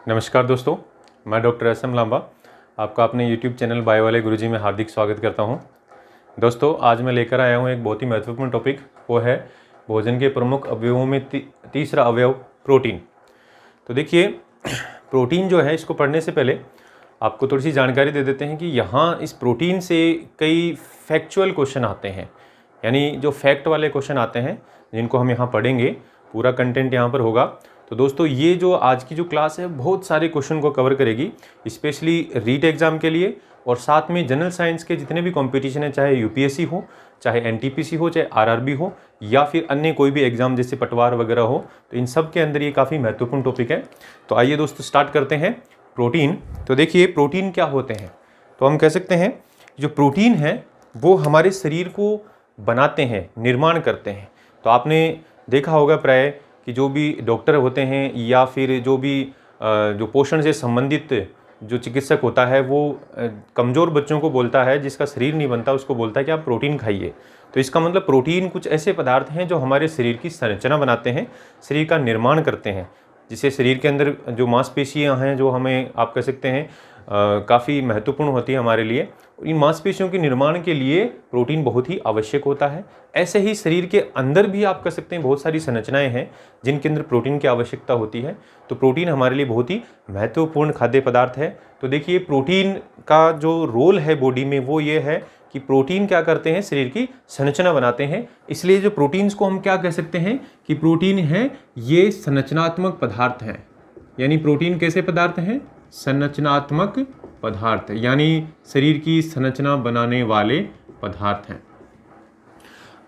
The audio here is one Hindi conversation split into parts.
नमस्कार दोस्तों, मैं डॉक्टर एस एम लांबा आपका अपने YouTube चैनल बायो वाले गुरुजी में हार्दिक स्वागत करता हूं। दोस्तों, आज मैं लेकर आया हूं एक बहुत ही महत्वपूर्ण टॉपिक। वो है भोजन के प्रमुख अवयवों में तीसरा अवयव प्रोटीन। तो देखिए, प्रोटीन जो है, इसको पढ़ने से पहले आपको थोड़ी सी जानकारी दे देते हैं कि यहाँ इस प्रोटीन से कई फैक्चुअल क्वेश्चन आते हैं, यानी जो फैक्ट वाले क्वेश्चन आते हैं जिनको हम यहाँ पढ़ेंगे। पूरा कंटेंट यहाँ पर होगा। तो दोस्तों, ये जो आज की जो क्लास है बहुत सारे क्वेश्चन को कवर करेगी, स्पेशली रीट एग्जाम के लिए, और साथ में जनरल साइंस के जितने भी कंपटीशन है, चाहे यूपीएससी हो, चाहे एनटीपीसी हो, चाहे आरआरबी हो, या फिर अन्य कोई भी एग्जाम जैसे पटवार वगैरह हो, तो इन सब के अंदर ये काफ़ी महत्वपूर्ण टॉपिक है। तो आइए दोस्तों, स्टार्ट करते हैं। प्रोटीन, तो देखिए प्रोटीन क्या होते हैं। तो हम कह सकते हैं जो प्रोटीन है वो हमारे शरीर को बनाते हैं, निर्माण करते हैं। तो आपने देखा होगा प्राय कि जो भी डॉक्टर होते हैं या फिर जो भी जो पोषण से संबंधित जो चिकित्सक होता है, वो कमज़ोर बच्चों को बोलता है, जिसका शरीर नहीं बनता, उसको बोलता है कि आप प्रोटीन खाइए। तो इसका मतलब प्रोटीन कुछ ऐसे पदार्थ हैं जो हमारे शरीर की संरचना बनाते हैं, शरीर का निर्माण करते हैं, जिससे शरीर के अंदर जो मांसपेशियां हैं, जो हमें आप कह सकते हैं काफ़ी महत्वपूर्ण होती है हमारे लिए। इन मांसपेशियों के निर्माण के लिए प्रोटीन बहुत ही आवश्यक होता है। ऐसे ही शरीर के अंदर भी आप कह सकते हैं बहुत सारी संरचनाएं हैं जिनके अंदर प्रोटीन की आवश्यकता होती है। तो प्रोटीन हमारे लिए बहुत ही महत्वपूर्ण खाद्य पदार्थ है। तो देखिए, प्रोटीन का जो रोल है बॉडी में, वो ये है कि प्रोटीन क्या करते हैं, शरीर की संरचना बनाते हैं। इसलिए जो प्रोटीन्स को हम क्या कह सकते हैं कि प्रोटीन है ये संरचनात्मक पदार्थ हैं। यानी प्रोटीन कैसे पदार्थ हैं? संरचनात्मक पदार्थ, यानी शरीर की संरचना बनाने वाले पदार्थ हैं।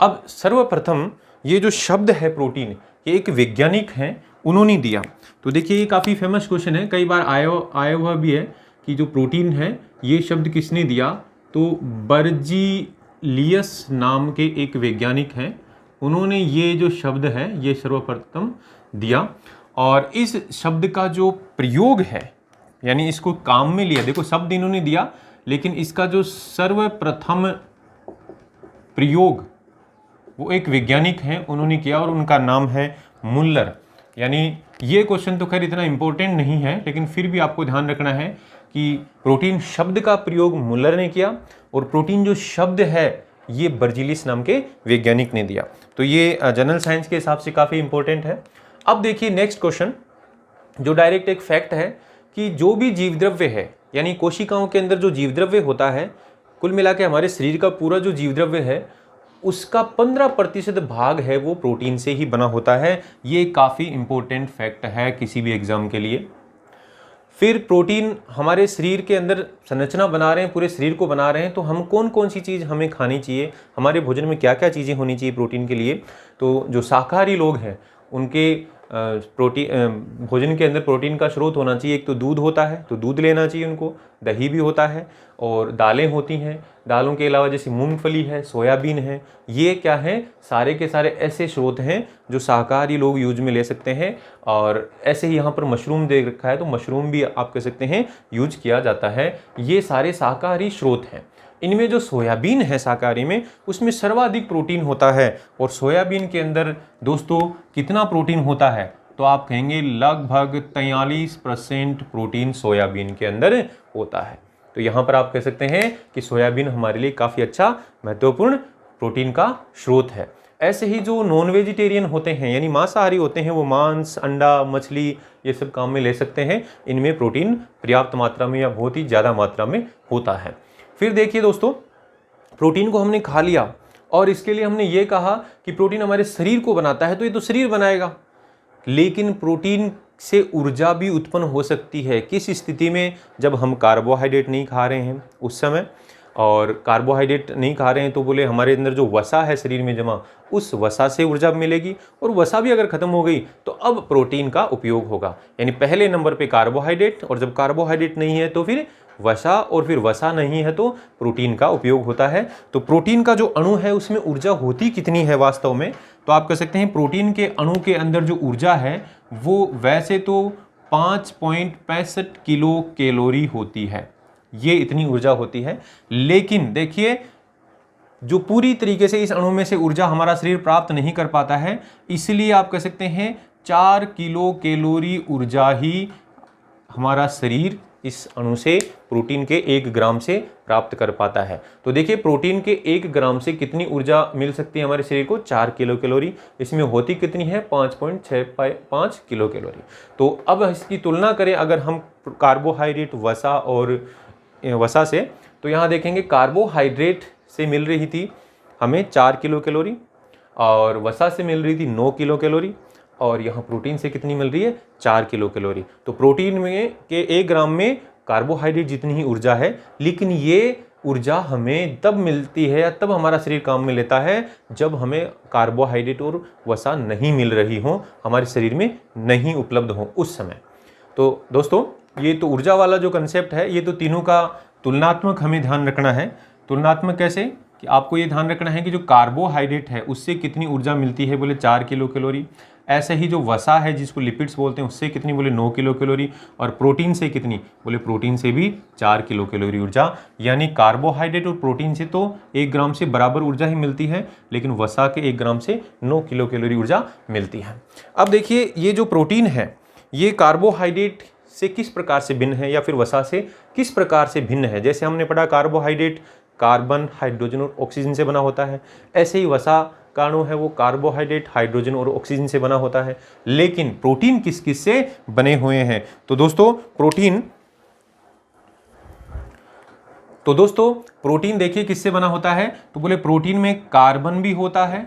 अब सर्वप्रथम ये जो शब्द है प्रोटीन, ये एक वैज्ञानिक हैं, उन्होंने दिया। तो देखिए, ये काफ़ी फेमस क्वेश्चन है, कई बार आया हुआ भी है कि जो प्रोटीन है ये शब्द किसने दिया। तो बर्जीलियस नाम के एक वैज्ञानिक हैं, उन्होंने ये जो शब्द है ये सर्वप्रथम दिया। और इस शब्द का जो प्रयोग है, यानी इसको काम में लिया। देखो, शब्द इन्होंने दिया, लेकिन इसका जो सर्वप्रथम प्रयोग वो एक वैज्ञानिक हैं, उन्होंने किया, और उनका नाम है मुल्लर। यानी ये क्वेश्चन तो खैर इतना इंपॉर्टेंट नहीं है, लेकिन फिर भी आपको ध्यान रखना है कि प्रोटीन शब्द का प्रयोग मुल्लर ने किया, और प्रोटीन जो शब्द है ये बर्जीलियस नाम के वैज्ञानिक ने दिया। तो ये जनरल साइंस के हिसाब से काफ़ी इंपॉर्टेंट है। अब देखिए नेक्स्ट क्वेश्चन, जो डायरेक्ट एक फैक्ट है कि जो भी जीवद्रव्य है, यानी कोशिकाओं के अंदर जो जीवद्रव्य होता है, कुल मिला के हमारे शरीर का पूरा जो जीवद्रव्य है उसका 15% भाग है वो प्रोटीन से ही बना होता है। ये काफ़ी इंपॉर्टेंट फैक्ट है किसी भी एग्जाम के लिए। फिर प्रोटीन हमारे शरीर के अंदर संरचना बना रहे हैं, पूरे शरीर को बना रहे हैं, तो हम कौन कौन सी चीज़ हमें खानी चाहिए, हमारे भोजन में क्या क्या चीज़ें होनी चाहिए प्रोटीन के लिए। तो जो शाकाहारी लोग हैं उनके भोजन के अंदर प्रोटीन का स्रोत होना चाहिए। एक तो दूध होता है, तो दूध लेना चाहिए उनको, दही भी होता है, और दालें होती हैं। दालों के अलावा जैसे मूंगफली है, सोयाबीन है, ये क्या है, सारे के सारे ऐसे स्रोत हैं जो शाकाहारी लोग यूज में ले सकते हैं। और ऐसे ही यहाँ पर मशरूम दे रखा है, तो मशरूम भी आप कह सकते हैं यूज किया जाता है। ये सारे शाकाहारी स्रोत हैं। इनमें जो सोयाबीन है शाकाहारी में, उसमें सर्वाधिक प्रोटीन होता है। और सोयाबीन के अंदर दोस्तों कितना प्रोटीन होता है, तो आप कहेंगे लगभग 43% प्रोटीन सोयाबीन के अंदर होता है। तो यहाँ पर आप कह सकते हैं कि सोयाबीन हमारे लिए काफ़ी अच्छा महत्वपूर्ण प्रोटीन का स्रोत है। ऐसे ही जो नॉन वेजिटेरियन होते हैं, यानी मांसाहारी होते हैं, वो मांस, अंडा, मछली ये सब काम में ले सकते हैं। इनमें प्रोटीन पर्याप्त मात्रा में या बहुत ही ज़्यादा मात्रा में होता है। फिर देखिए दोस्तों, प्रोटीन को हमने खा लिया और इसके लिए हमने ये कहा कि प्रोटीन हमारे शरीर को बनाता है, तो ये तो शरीर बनाएगा, लेकिन प्रोटीन से ऊर्जा भी उत्पन्न हो सकती है। किस स्थिति में? जब हम कार्बोहाइड्रेट नहीं खा रहे हैं उस समय। और कार्बोहाइड्रेट नहीं खा रहे हैं तो बोले हमारे अंदर जो वसा है शरीर में जमा, उस वसा से ऊर्जा मिलेगी, और वसा भी अगर खत्म हो गई तो अब प्रोटीन का उपयोग होगा। यानी पहले नंबर पे कार्बोहाइड्रेट, और जब कार्बोहाइड्रेट नहीं है तो फिर वसा, और फिर वसा नहीं है तो प्रोटीन का उपयोग होता है। तो प्रोटीन का जो अणु है उसमें ऊर्जा होती कितनी है वास्तव में, तो आप कह सकते हैं प्रोटीन के अणु के अंदर जो ऊर्जा है वो वैसे तो 5.65 किलो कैलोरी होती है, ये इतनी ऊर्जा होती है। लेकिन देखिए, जो पूरी तरीके से इस अणु में से ऊर्जा हमारा शरीर प्राप्त नहीं कर पाता है, इसलिए आप कह सकते हैं 4 किलो कैलोरी ऊर्जा ही हमारा शरीर इस अणु से प्रोटीन के 1 ग्राम से प्राप्त कर पाता है। तो देखिए प्रोटीन के 1 ग्राम से कितनी ऊर्जा मिल सकती है हमारे शरीर को, 4 किलो कैलोरी। इसमें होती कितनी है, 5.65 किलो कैलोरी। तो अब इसकी तुलना करें अगर हम कार्बोहाइड्रेट, वसा से, तो यहाँ देखेंगे कार्बोहाइड्रेट से मिल रही थी हमें 4 किलो कैलोरी और वसा से मिल रही थी 9 किलो कैलोरी, और यहाँ प्रोटीन से कितनी मिल रही है, 4 किलो कैलोरी। तो प्रोटीन में के 1 ग्राम में कार्बोहाइड्रेट जितनी ही ऊर्जा है, लेकिन ये ऊर्जा हमें तब मिलती है या तब हमारा शरीर काम में लेता है जब हमें कार्बोहाइड्रेट और वसा नहीं मिल रही हो, हमारे शरीर में नहीं उपलब्ध हो उस समय। तो दोस्तों ये तो ऊर्जा वाला जो कंसेप्ट है, ये तो तीनों का तुलनात्मक हमें ध्यान रखना है। तुलनात्मक कैसे, कि आपको ये ध्यान रखना है कि जो कार्बोहाइड्रेट है उससे कितनी ऊर्जा मिलती है, बोले 4 किलो कैलोरी। ऐसे ही जो वसा है जिसको लिपिड्स बोलते हैं उससे कितनी, बोले 9 किलो कैलोरी। और प्रोटीन से कितनी, बोले प्रोटीन से भी 4 किलो कैलोरी ऊर्जा। यानी कार्बोहाइड्रेट और प्रोटीन से तो 1 ग्राम से बराबर ऊर्जा ही मिलती है, लेकिन वसा के 1 ग्राम से 9 किलो कैलोरी ऊर्जा मिलती है। अब देखिए ये जो प्रोटीन है ये कार्बोहाइड्रेट से किस प्रकार से भिन्न है या फिर वसा से किस प्रकार से भिन्न है। जैसे हमने पढ़ा कार्बोहाइड्रेट कार्बन, हाइड्रोजन और ऑक्सीजन से बना होता है, ऐसे ही वसा का अणु है वो कार्बोहाइड्रेट, हाइड्रोजन और ऑक्सीजन से बना होता है। लेकिन प्रोटीन किस किस से बने हुए हैं, तो दोस्तों प्रोटीन देखिए किससे बना होता है, तो बोले प्रोटीन में कार्बन भी होता है,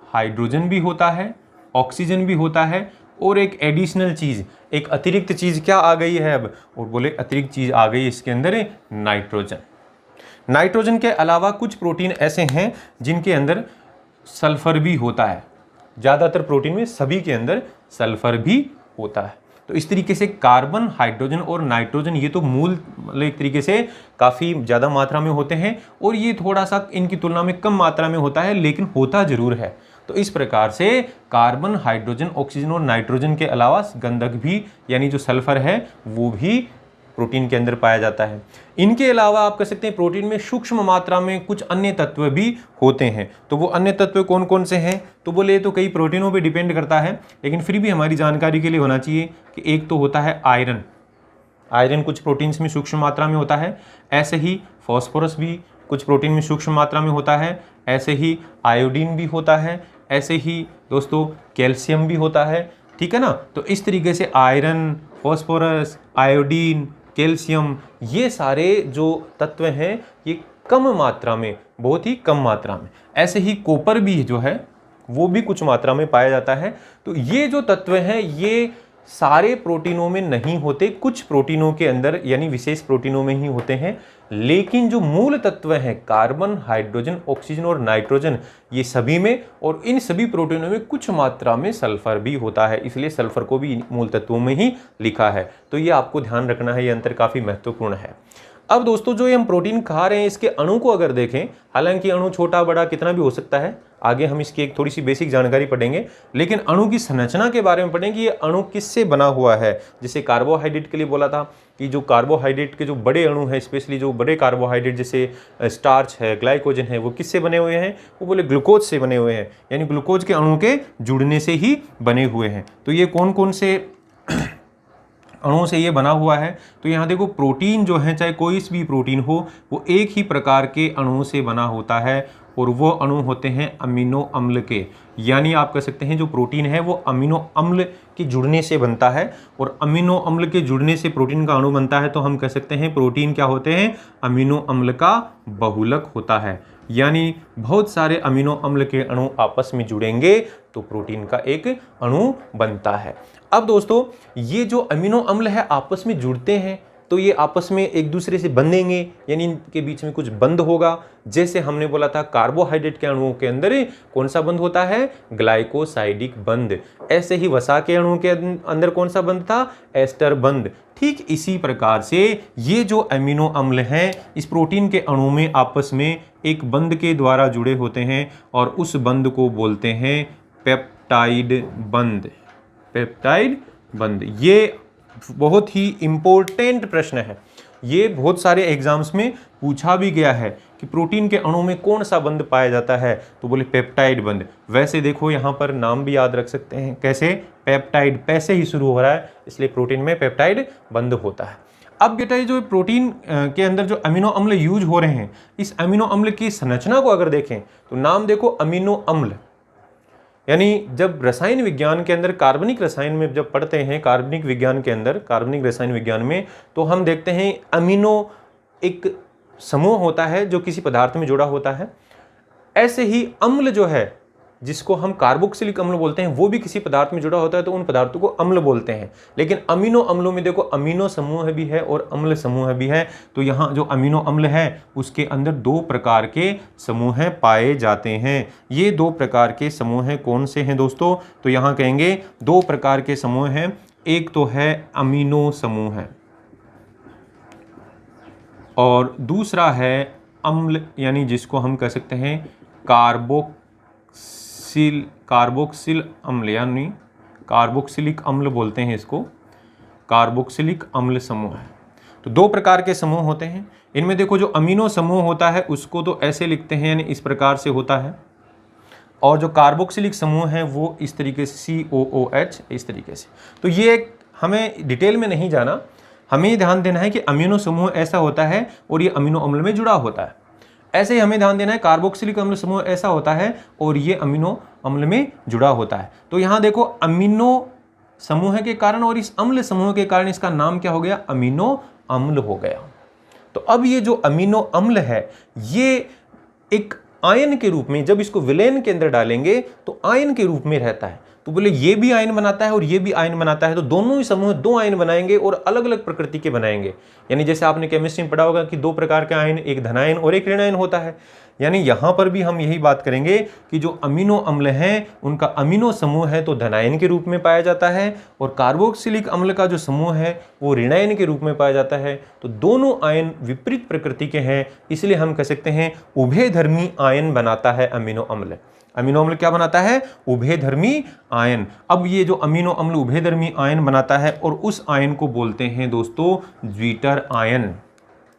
हाइड्रोजन भी होता है, ऑक्सीजन भी होता है, और एक एडिशनल चीज, एक अतिरिक्त चीज क्या आ गई है अब, और बोले अतिरिक्त चीज आ गई इसके अंदर है नाइट्रोजन। नाइट्रोजन के अलावा कुछ प्रोटीन ऐसे हैं जिनके अंदर सल्फर भी होता है। ज़्यादातर प्रोटीन में सभी के अंदर सल्फर भी होता है। तो इस तरीके से कार्बन, हाइड्रोजन और नाइट्रोजन ये तो मूल एक तरीके से काफ़ी ज़्यादा मात्रा में होते हैं, और ये थोड़ा सा इनकी तुलना में कम मात्रा में होता है, लेकिन होता जरूर है। तो इस प्रकार से कार्बन, हाइड्रोजन, ऑक्सीजन और नाइट्रोजन के अलावा गंधक भी यानी जो सल्फर है वो भी प्रोटीन के अंदर पाया जाता है। इनके अलावा आप कह सकते हैं प्रोटीन में सूक्ष्म मात्रा में कुछ अन्य तत्व भी होते हैं। तो वो अन्य तत्व कौन कौन से हैं, तो बोले तो कई प्रोटीनों पे डिपेंड करता है, लेकिन फिर भी हमारी जानकारी के लिए होना चाहिए कि एक तो होता है आयरन। आयरन कुछ प्रोटीन्स में सूक्ष्म मात्रा में होता है। ऐसे ही फॉस्फोरस भी कुछ प्रोटीन में सूक्ष्म मात्रा में होता है। ऐसे ही आयोडीन भी होता है। ऐसे ही दोस्तों कैल्शियम भी होता है, ठीक है ना। तो इस तरीके से आयरन, फॉस्फोरस, आयोडीन, कैल्शियम ये सारे जो तत्व हैं ये कम मात्रा में, बहुत ही कम मात्रा में। ऐसे ही कॉपर भी जो है वो भी कुछ मात्रा में पाया जाता है। तो ये जो तत्व हैं ये सारे प्रोटीनों में नहीं होते, कुछ प्रोटीनों के अंदर यानी विशेष प्रोटीनों में ही होते हैं। लेकिन जो मूल तत्व हैं कार्बन, हाइड्रोजन, ऑक्सीजन और नाइट्रोजन ये सभी में, और इन सभी प्रोटीनों में कुछ मात्रा में सल्फर भी होता है, इसलिए सल्फर को भी मूल तत्वों में ही लिखा है। तो ये आपको ध्यान रखना है, ये अंतर काफ़ी महत्वपूर्ण है। अब दोस्तों जो ये हम प्रोटीन खा रहे हैं इसके अणु को अगर देखें, हालांकि अणु छोटा बड़ा कितना भी हो सकता है, आगे हम इसकी एक थोड़ी सी बेसिक जानकारी पढ़ेंगे, लेकिन अणु की संरचना के बारे में पढ़ेंगे। ये अणु किससे बना हुआ है। जैसे कार्बोहाइड्रेट के लिए बोला था कि जो कार्बोहाइड्रेट के जो बड़े अणु हैं, स्पेशली जो बड़े कार्बोहाइड्रेट जैसे स्टार्च है, ग्लाइकोजन है, वो किससे बने हुए हैं, वो बोले ग्लूकोज से बने हुए हैं, यानी ग्लूकोज के अणु के जुड़ने से ही बने हुए हैं। तो ये कौन कौन से अणुओं से ये बना हुआ है, तो यहाँ देखो प्रोटीन जो है चाहे कोई भी प्रोटीन हो वो एक ही प्रकार के अणुओं से बना होता है, और वो अणु होते हैं अमीनो अम्ल के। यानी आप कह सकते हैं जो प्रोटीन है वो अमीनो अम्ल के जुड़ने से बनता है, और अमीनो अम्ल के जुड़ने से प्रोटीन का अणु बनता है। तो हम कह सकते हैं प्रोटीन क्या होते हैं, अमीनो अम्ल का बहुलक होता है। यानी बहुत सारे अमीनो अम्ल के अणु आपस में जुड़ेंगे तो प्रोटीन का एक अणु बनता है। अब दोस्तों ये जो अमीनो अम्ल है आपस में जुड़ते हैं तो ये आपस में एक दूसरे से बंधेंगे, यानी इनके बीच में कुछ बंध होगा। जैसे हमने बोला था कार्बोहाइड्रेट के अणुओं के अंदर कौन सा बंध होता है, ग्लाइकोसाइडिक बंध। ऐसे ही वसा के अणुओं के अंदर कौन सा बंध था, एस्टर बंध। ठीक इसी प्रकार से ये जो अमीनो अम्ल हैं इस प्रोटीन के अणु में आपस में एक बंध के द्वारा जुड़े होते हैं, और उस बंध को बोलते हैं पेप्टाइड बंध। पेप्टाइड बंध ये बहुत ही इंपॉर्टेंट प्रश्न है। ये बहुत सारे एग्जाम्स में पूछा भी गया है कि प्रोटीन के अणु में कौन सा बंध पाया जाता है, तो बोले पेप्टाइड बंध। वैसे देखो यहाँ पर नाम भी याद रख सकते हैं, कैसे, पेप्टाइड, पैसे ही शुरू हो रहा है, इसलिए प्रोटीन में पेप्टाइड बंध होता है। अब बेटा ये जो प्रोटीन के अंदर जो अमीनो अम्ल यूज हो रहे हैं, इस अमीनो अम्ल की संरचना को अगर देखें तो नाम देखो अमीनो अम्ल, यानी जब रसायन विज्ञान के अंदर कार्बनिक रसायन में जब पढ़ते हैं, कार्बनिक विज्ञान के अंदर, कार्बनिक रसायन विज्ञान में, तो हम देखते हैं अमीनो एक समूह होता है जो किसी पदार्थ में जुड़ा होता है। ऐसे ही अम्ल जो है जिसको हम कार्बोक्सिलिक अम्ल बोलते हैं, वो भी किसी पदार्थ में जुड़ा होता है, तो उन पदार्थों को अम्ल बोलते हैं। लेकिन अमीनो अम्लों में देखो अमीनो समूह भी है और अम्ल समूह भी है। तो यहाँ जो अमीनो अम्ल है उसके अंदर 2 प्रकार के समूह पाए जाते हैं। ये 2 प्रकार के समूह कौन से हैं दोस्तों, तो यहाँ कहेंगे 2 प्रकार के समूह हैं। एक तो है अमीनो समूह और दूसरा है अम्ल, यानी जिसको हम कह सकते हैं कार्बोक्सिल अम्ल, यानी कार्बोक्सिलिक अम्ल बोलते हैं इसको, कार्बोक्सिलिक अम्ल समूह है। तो 2 प्रकार के समूह होते हैं। इनमें देखो जो अमीनो समूह होता है उसको तो ऐसे लिखते हैं, यानी इस प्रकार से होता है, और जो कार्बोक्सिलिक समूह है वो इस तरीके से COOH, इस तरीके से। तो ये हमें डिटेल में नहीं जाना, हमें ध्यान देना है कि अमीनो समूह ऐसा होता है और ये अमीनो अम्ल में जुड़ा होता है। ऐसे ही हमें ध्यान देना है कार्बोक्सिलिक अम्ल समूह ऐसा होता है और ये अमीनो अम्ल में जुड़ा होता है। तो यहाँ देखो अमीनो समूह के कारण और इस अम्ल समूह के कारण इसका नाम क्या हो गया, अमीनो अम्ल हो गया। तो अब ये जो अमीनो अम्ल है ये एक आयन के रूप में, जब इसको विलयन के अंदर डालेंगे तो आयन के रूप में रहता है। तो बोले ये भी आयन बनाता है और ये भी आयन बनाता है, तो दोनों ही समूह 2 आयन बनाएंगे और अलग अलग प्रकृति के बनाएंगे। यानी जैसे आपने केमिस्ट्री में पढ़ा होगा कि 2 प्रकार के आयन, एक धनायन और एक ऋणायन होता है। यानी यहां पर भी हम यही बात करेंगे कि जो अमीनो अम्ल हैं उनका अमीनो समूह है तो धनायन के रूप में पाया जाता है, और कार्बोक्सिलिक अम्ल का जो समूह है वो ऋणायन के रूप में पाया जाता है। तो दोनों आयन विपरीत प्रकृति के हैं, इसलिए हम कह सकते हैं उभयधर्मी आयन बनाता है अमीनो अम्ल। अमीनो अम्ल क्या बनाता है, उभयधर्मी आयन। अब ये जो अमीनो अम्ल उभयधर्मी आयन बनाता है और उस आयन को बोलते हैं दोस्तों ज्विटर आयन।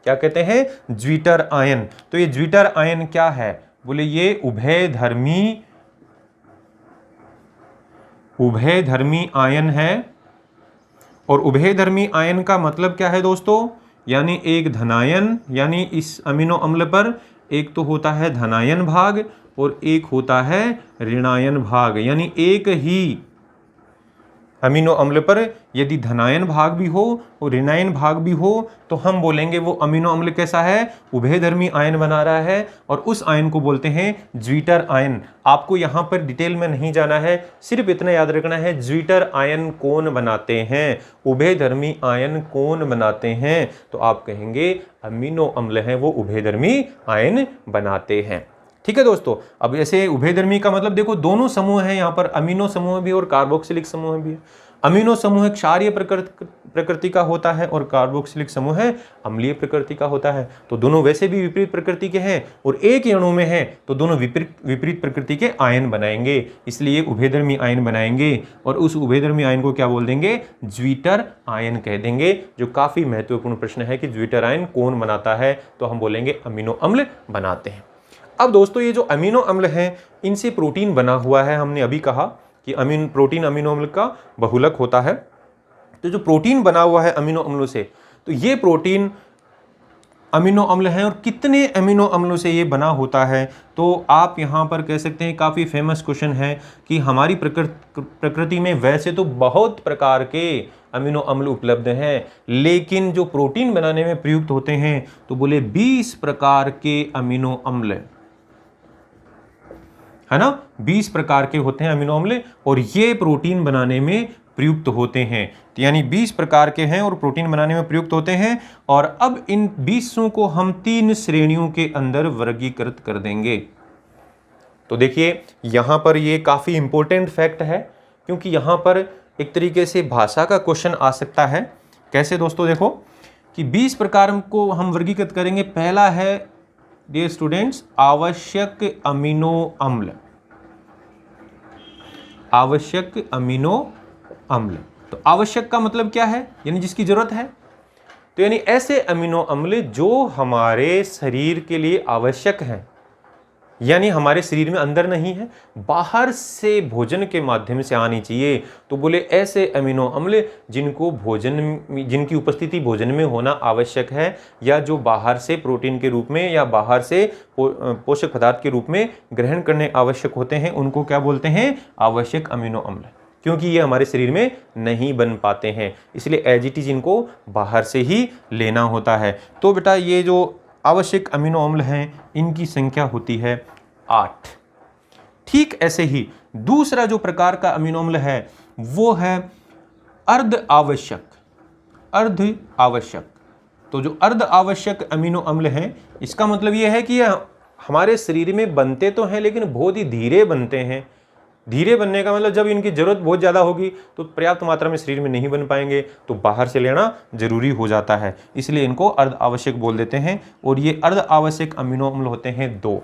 क्या कहते हैं, ज्विटर आयन। तो ये ज्विटर आयन क्या है, बोले ये उभयधर्मी आयन है। और उभयधर्मी आयन का मतलब क्या है दोस्तों, यानी एक धनायन, यानी इस अमीनो अम्ल पर एक तो होता है धनायन भाग और एक होता है ऋणायन भाग। यानी एक ही अमीनो अम्ल पर यदि धनायन भाग भी हो और ऋणायन भाग भी हो तो हम बोलेंगे वो अमीनो अम्ल कैसा है, उभयधर्मी आयन बना रहा है, और उस आयन को बोलते हैं ज्विटर आयन। आपको यहाँ पर डिटेल में नहीं जाना है, सिर्फ इतना याद रखना है ज्विटर आयन कौन बनाते हैं, उभयधर्मी आयन कौन बनाते हैं। तो आप कहेंगे अमीनो अम्ल हैं वो उभयधर्मी आयन बनाते हैं। ठीक है दोस्तों। अब ऐसे उभयधर्मी का मतलब देखो दोनों समूह हैं, यहाँ पर अमीनो समूह भी और कार्बोक्सिलिक समूह भी है। अमीनो समूह क्षारीय प्रकृति का होता है और कार्बोक्सिलिक समूह अम्लीय प्रकृति का होता है। तो दोनों वैसे भी विपरीत प्रकृति के हैं और एक ही अणु में हैं, तो दोनों विपरीत प्रकृति के आयन बनाएंगे, इसलिए उभयधर्मी आयन बनाएंगे। और उस उभयधर्मी आयन को क्या बोल देंगे, ज्विटर आयन कह देंगे। जो काफी महत्वपूर्ण प्रश्न है कि ज्विटर आयन कौन बनाता है, तो हम बोलेंगे अमीनो अम्ल बनाते हैं। अब दोस्तों ये जो अमीनो अम्ल हैं इनसे प्रोटीन बना हुआ है। हमने अभी कहा कि प्रोटीन अमीनो अम्ल का बहुलक होता है। तो जो प्रोटीन बना हुआ है अमीनो अम्लों से, तो ये प्रोटीन अमीनो अम्ल हैं और कितने अमीनो अम्लों से ये बना होता है, तो आप यहाँ पर कह सकते हैं काफ़ी फेमस क्वेश्चन है कि हमारी प्रकृति में वैसे तो बहुत प्रकार के अमीनो अम्ल उपलब्ध हैं, लेकिन जो प्रोटीन बनाने में प्रयुक्त होते हैं तो बोले 20 प्रकार के अमीनो अम्ल, है ना, 20 प्रकार के होते हैं अमीनो अम्ल और ये प्रोटीन बनाने में प्रयुक्त होते हैं। तो यानी 20 प्रकार के हैं और प्रोटीन बनाने में प्रयुक्त होते हैं। और अब इन 20 को हम 3 श्रेणियों के अंदर वर्गीकृत कर देंगे। तो देखिए यहां पर ये काफी इंपॉर्टेंट फैक्ट है, क्योंकि यहां पर एक तरीके से भाषा का क्वेश्चन आ सकता है। कैसे दोस्तों, देखो कि 20 प्रकार को हम वर्गीकृत करेंगे। पहला है डियर स्टूडेंट्स आवश्यक अमीनो अम्ल, आवश्यक अमीनो अम्ल। तो आवश्यक का मतलब क्या है, यानी जिसकी जरूरत है। तो यानी ऐसे अमीनो अम्ल जो हमारे शरीर के लिए आवश्यक हैं, यानी हमारे शरीर में अंदर नहीं है, बाहर से भोजन के माध्यम से आनी चाहिए। तो बोले ऐसे अमीनो अम्ल जिनकी उपस्थिति भोजन में होना आवश्यक है, या जो बाहर से प्रोटीन के रूप में या बाहर से पोषक पदार्थ के रूप में ग्रहण करने आवश्यक होते हैं, उनको क्या बोलते हैं? आवश्यक अमीनो अम्ल। क्योंकि ये हमारे शरीर में नहीं बन पाते हैं, इसलिए एज इट इज इनको बाहर से ही लेना होता है। तो बेटा ये जो आवश्यक अमीनो अम्ल हैं, इनकी संख्या होती है 8। ठीक ऐसे ही दूसरा जो प्रकार का अमीनो अम्ल है वो है अर्ध आवश्यक। अर्ध आवश्यक, तो जो अर्ध आवश्यक अमीनो अम्ल हैं, इसका मतलब ये है कि ये हमारे शरीर में बनते तो हैं लेकिन बहुत ही धीरे बनते हैं। धीरे बनने का मतलब जब इनकी जरूरत बहुत ज़्यादा होगी तो पर्याप्त मात्रा में शरीर में नहीं बन पाएंगे, तो बाहर से लेना जरूरी हो जाता है, इसलिए इनको अर्ध आवश्यक बोल देते हैं। और ये अर्ध आवश्यक अमीनो अम्ल होते हैं 2।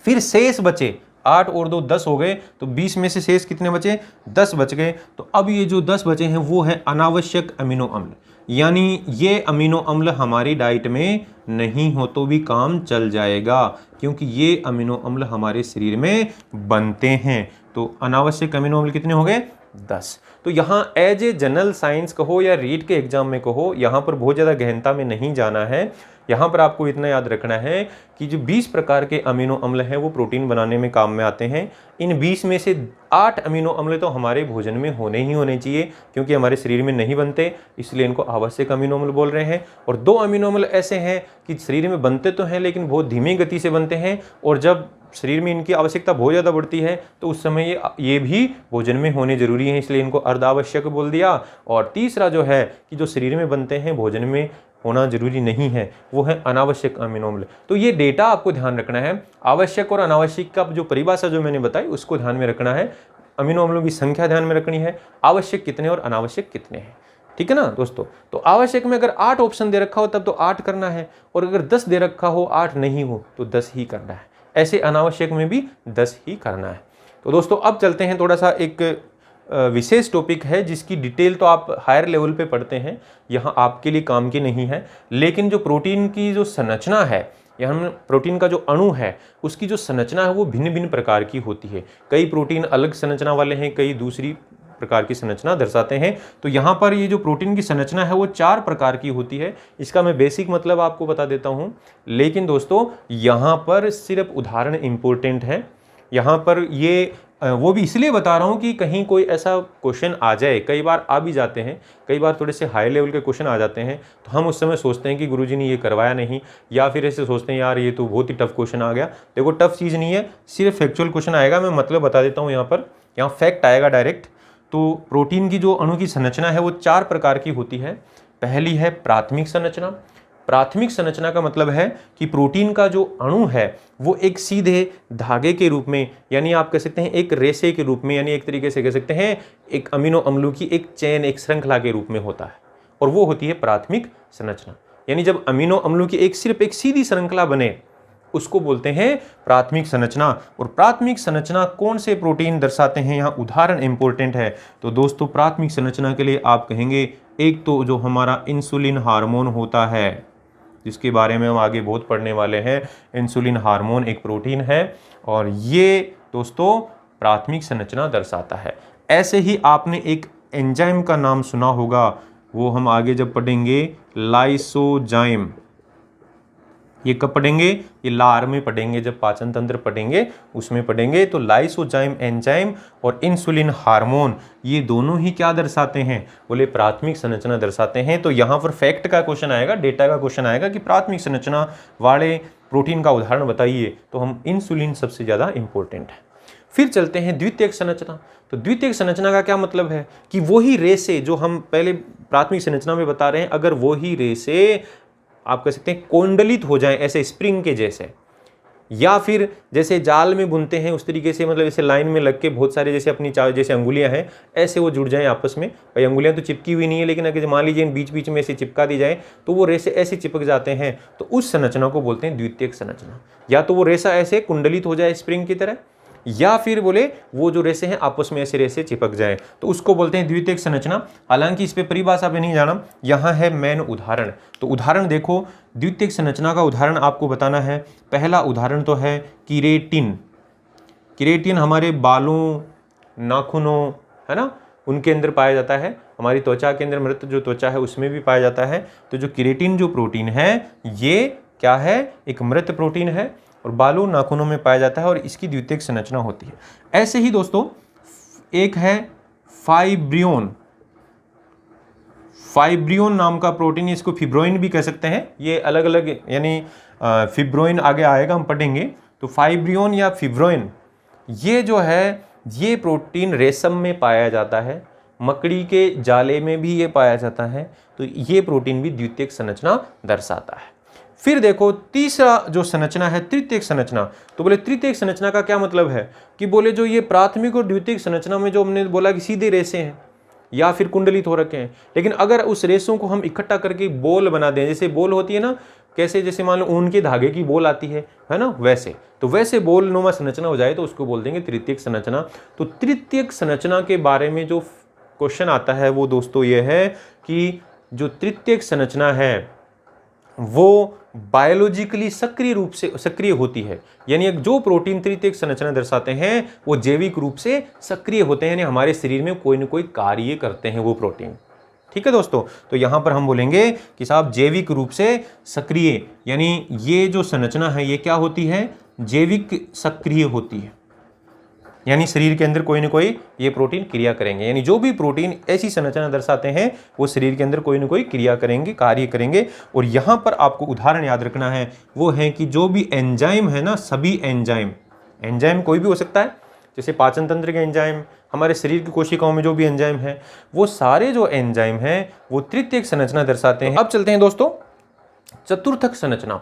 फिर शेष बचे 8 और 2 10 हो गए, तो 20 में से शेष कितने बचे? 10 बच गए। तो अब ये जो 10 बचे हैं वो है अनावश्यक अमीनो अम्ल, यानी ये अमीनो अम्ल हमारी डाइट में नहीं हो तो भी काम चल जाएगा, क्योंकि ये अमीनो अम्ल हमारे शरीर में बनते हैं। तो अनावश्यक अमीनो अम्ल कितने हो गए? 10। तो यहाँ एज ए जनरल साइंस कहो या रीट के एग्जाम में कहो, यहाँ पर बहुत ज़्यादा गहनता में नहीं जाना है। यहाँ पर आपको इतना याद रखना है कि जो 20 प्रकार के अमीनो अम्ल हैं वो प्रोटीन बनाने में काम में आते हैं। इन 20 में से 8 अमीनो अम्ल तो हमारे भोजन में होने ही होने चाहिए, क्योंकि हमारे शरीर में नहीं बनते, इसलिए इनको आवश्यक अमीनो अम्ल बोल रहे हैं। और 2 अमीनो अम्ल ऐसे हैं कि शरीर में बनते तो हैं लेकिन बहुत धीमी गति से बनते हैं, और जब शरीर में इनकी आवश्यकता बहुत ज़्यादा बढ़ती है तो उस समय ये भी भोजन में होने जरूरी है, इसलिए इनको अर्धावश्यक बोल दिया। और तीसरा जो है कि जो शरीर में बनते हैं भोजन में होना जरूरी नहीं है, वो है अनावश्यक अमीनो अम्ल। तो ये डेटा आपको ध्यान रखना है, आवश्यक और अनावश्यक का जो परिभाषा जो मैंने बताई उसको ध्यान में रखना है, अमीनो अम्लों की संख्या ध्यान में रखनी है, आवश्यक कितने और अनावश्यक कितने हैं। ठीक है ना दोस्तों? तो आवश्यक में अगर 8 ऑप्शन दे रखा हो तब तो 8 करना है, और अगर 10 दे रखा हो 8 नहीं हो तो 10 ही करना है। ऐसे अनावश्यक में भी 10 ही करना है। तो दोस्तों अब चलते हैं, थोड़ा सा एक विशेष टॉपिक है जिसकी डिटेल तो आप हायर लेवल पे पढ़ते हैं, यहाँ आपके लिए काम की नहीं है, लेकिन जो प्रोटीन की जो संरचना है, यहाँ प्रोटीन का जो अणु है उसकी जो संरचना है वो भिन्न भिन्न प्रकार की होती है। कई प्रोटीन अलग संरचना वाले हैं, कई दूसरी प्रकार की संरचना दर्शाते हैं। तो यहाँ पर ये जो प्रोटीन की संरचना है वो 4 प्रकार की होती है। इसका मैं बेसिक मतलब आपको बता देता हूँ, लेकिन दोस्तों यहाँ पर सिर्फ उदाहरण इम्पोर्टेंट है। यहाँ पर ये वो भी इसलिए बता रहा हूँ कि कहीं कोई ऐसा क्वेश्चन आ जाए, कई बार आ भी जाते हैं, कई बार थोड़े से हाई लेवल के क्वेश्चन आ जाते हैं, तो हम उस समय सोचते हैं कि गुरुजी ने ये करवाया नहीं, या फिर ऐसे सोचते हैं यार ये तो बहुत ही टफ क्वेश्चन आ गया। देखो टफ चीज़ नहीं है, सिर्फ फैक्चुअल क्वेश्चन आएगा। मैं मतलब बता देता हूँ, यहाँ फैक्ट आएगा डायरेक्ट। तो प्रोटीन की जो अणु की संरचना है वो 4 प्रकार की होती है। पहली है प्राथमिक संरचना। प्राथमिक संरचना का मतलब है कि प्रोटीन का जो अणु है वो एक सीधे धागे के रूप में, यानी आप कह सकते हैं एक रेशे के रूप में, यानी एक तरीके से कह सकते हैं एक अमीनो अम्लों की एक चेन, एक श्रृंखला के रूप में होता है, और वो होती है प्राथमिक संरचना। यानी जब अमीनो अम्लों की सिर्फ एक सीधी श्रृंखला बने उसको बोलते हैं प्राथमिक संरचना। और प्राथमिक संरचना कौन से प्रोटीन दर्शाते हैं, यहाँ उदाहरण इंपॉर्टेंट है। तो दोस्तों प्राथमिक संरचना के लिए आप कहेंगे एक तो जो हमारा इंसुलिन हार्मोन होता है, जिसके बारे में हम आगे बहुत पढ़ने वाले हैं। इंसुलिन हार्मोन एक प्रोटीन है और ये दोस्तों प्राथमिक संरचना दर्शाता है। ऐसे ही आपने एक एंजाइम का नाम सुना होगा, वो हम आगे जब पढ़ेंगे लाइसोजाइम। ये कब पढ़ेंगे? ये लार में पढ़ेंगे, जब पाचन तंत्र पढ़ेंगे उसमें पढ़ेंगे। तो लाइसोजाइम एंजाइम और इंसुलिन हार्मोन ये दोनों ही क्या दर्शाते हैं? बोले प्राथमिक संरचना दर्शाते हैं। तो यहाँ पर फैक्ट का क्वेश्चन आएगा, डेटा का क्वेश्चन आएगा कि प्राथमिक संरचना वाले प्रोटीन का उदाहरण बताइए, तो हम इंसुलिन सबसे ज़्यादा इंपॉर्टेंट है। फिर चलते हैं द्वितीयक संरचना। तो द्वितीयक संरचना का क्या मतलब है कि वही रेशे जो हम पहले प्राथमिक संरचना में बता रहे हैं, अगर वही रेशे आप कह सकते हैं कोंडलित हो जाएं, ऐसे स्प्रिंग के जैसे, या फिर जैसे जाल में बुनते हैं उस तरीके से, मतलब ऐसे लाइन में लग के बहुत सारे जैसे अपनी जैसे अंगुलियां हैं ऐसे वो जुड़ जाएं आपस में। भाई अंगुलियां तो चिपकी हुई नहीं है, लेकिन अगर मान लीजिए बीच बीच में ऐसे चिपका दी जाए तो वो रेशे ऐसे चिपक जाते हैं, तो उस संरचना को बोलते हैं द्वितीयक संरचना। या तो वो रेशा ऐसे कुंडलित हो जाए स्प्रिंग की तरह, या फिर बोले वो जो रेसे हैं आपस में ऐसे रेसे चिपक जाए, तो उसको बोलते हैं द्वितीयक संरचना। हालांकि इस पे परिभाषा पे नहीं जाना, यहाँ है मेन उदाहरण। तो उदाहरण देखो, द्वितीयक संरचना का उदाहरण आपको बताना है। पहला उदाहरण तो है किरेटिन। किरेटिन हमारे बालों, नाखूनों, है ना, उनके अंदर पाया जाता है। हमारी त्वचा के अंदर, मृत जो त्वचा है उसमें भी पाया जाता है। तो जो किरेटिन जो प्रोटीन है ये क्या है, एक मृत प्रोटीन है और बालों नाखूनों में पाया जाता है और इसकी द्वितीयक संरचना होती है। ऐसे ही दोस्तों एक है फाइब्रियोन। फाइब्रियोन नाम का प्रोटीन, इसको फिब्रोइन भी कह सकते हैं। ये अलग अलग, यानी फिब्रोइन आगे आएगा, हम पढ़ेंगे। तो फाइब्रियोन या फिब्रोइन ये जो है, ये प्रोटीन रेशम में पाया जाता है, मकड़ी के जाले में भी ये पाया जाता है। तो ये प्रोटीन भी द्वितीयक संरचना दर्शाता है। फिर देखो तीसरा जो संरचना है तृतीयक संरचना। तो बोले तृतीयक संरचना का क्या मतलब है कि बोले जो ये प्राथमिक और द्वितीयक संरचना में जो हमने बोला कि सीधे रेसे हैं या फिर कुंडलित हो रखे हैं, लेकिन अगर उस रेसों को हम इकट्ठा करके बोल बना दें, जैसे बोल होती है ना, कैसे, जैसे मान लो ऊन के धागे की बोल आती है ना, वैसे, तो वैसे बोल नुमा संरचना हो जाए तो उसको बोल देंगे तृतीयक संरचना। तो तृतीयक संरचना के बारे में जो क्वेश्चन आता है वो दोस्तों ये है कि जो तृतीयक संरचना है वो बायोलॉजिकली सक्रिय रूप से सक्रिय होती है। यानी जो प्रोटीन तृतीयक संरचना दर्शाते हैं वो जैविक रूप से सक्रिय होते हैं, यानी हमारे शरीर में कोई न कोई कार्य करते हैं वो प्रोटीन। ठीक है दोस्तों, तो यहां पर हम बोलेंगे कि साहब जैविक रूप से सक्रिय, यानी ये जो संरचना है ये क्या होती है, जैविक सक्रिय होती है, यानी शरीर के अंदर कोई ना कोई ये प्रोटीन क्रिया करेंगे। यानी जो भी प्रोटीन ऐसी संरचना दर्शाते हैं वो शरीर के अंदर कोई ना कोई क्रिया करेंगे, कार्य करेंगे। और यहाँ पर आपको उदाहरण याद रखना है, वो है कि जो भी एंजाइम है ना, सभी एंजाइम, एंजाइम कोई भी हो सकता है, जैसे पाचन तंत्र के एंजाइम, हमारे शरीर की कोशिकाओं में जो भी एंजाइम है, वो सारे जो एंजाइम हैं वो तृतीयक संरचना दर्शाते हैं। अब चलते हैं दोस्तों चतुर्थक संरचना,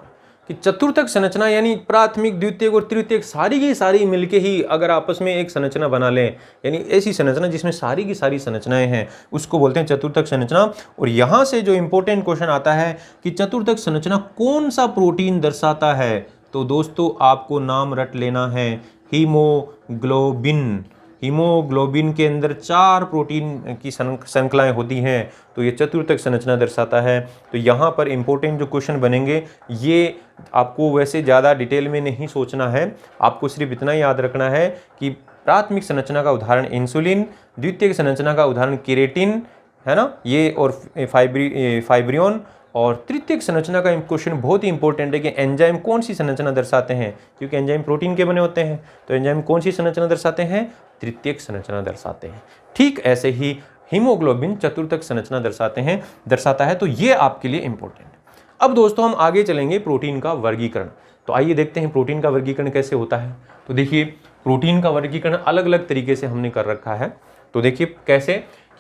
कि चतुर्थक संरचना यानी प्राथमिक, द्वितीयक और तृतीयक सारी की सारी मिलके ही अगर आपस में एक संरचना बना लें, यानी ऐसी संरचना जिसमें सारी की सारी संरचनाएं हैं, उसको बोलते हैं चतुर्थक संरचना। और यहाँ से जो इंपॉर्टेंट क्वेश्चन आता है कि चतुर्थक संरचना कौन सा प्रोटीन दर्शाता है, तो दोस्तों आपको नाम रट लेना है, हीमोग्लोबिन। हीमोग्लोबिन के अंदर 4 प्रोटीन की श्रृंखलाएं होती हैं, तो ये चतुर्थक संरचना दर्शाता है। तो यहाँ पर इंपॉर्टेंट जो क्वेश्चन बनेंगे, ये आपको वैसे ज़्यादा डिटेल में नहीं सोचना है, आपको सिर्फ इतना याद रखना है कि प्राथमिक संरचना का उदाहरण इंसुलिन, द्वितीयक संरचना का उदाहरण केरेटिन, है ना, ये, और फाइब्रियोन, और तृतीयक संरचना का क्वेश्चन बहुत ही इंपॉर्टेंट है कि एंजाइम कौन सी संरचना दर्शाते हैं, क्योंकि एंजाइम प्रोटीन के बने होते हैं। तो एंजाइम कौन सी संरचना दर्शाते हैं, तृतीयक संरचना दर्शाते हैं। ठीक ऐसे ही हीमोग्लोबिन चतुर्थक संरचना दर्शाता है। तो ये आपके लिए इंपॉर्टेंट है। अब दोस्तों हम आगे चलेंगे प्रोटीन का वर्गीकरण। तो आइए देखते हैं प्रोटीन का वर्गीकरण कैसे होता है। तो देखिए प्रोटीन का वर्गीकरण अलग अलग तरीके से हमने कर रखा है। तो देखिए कैसे,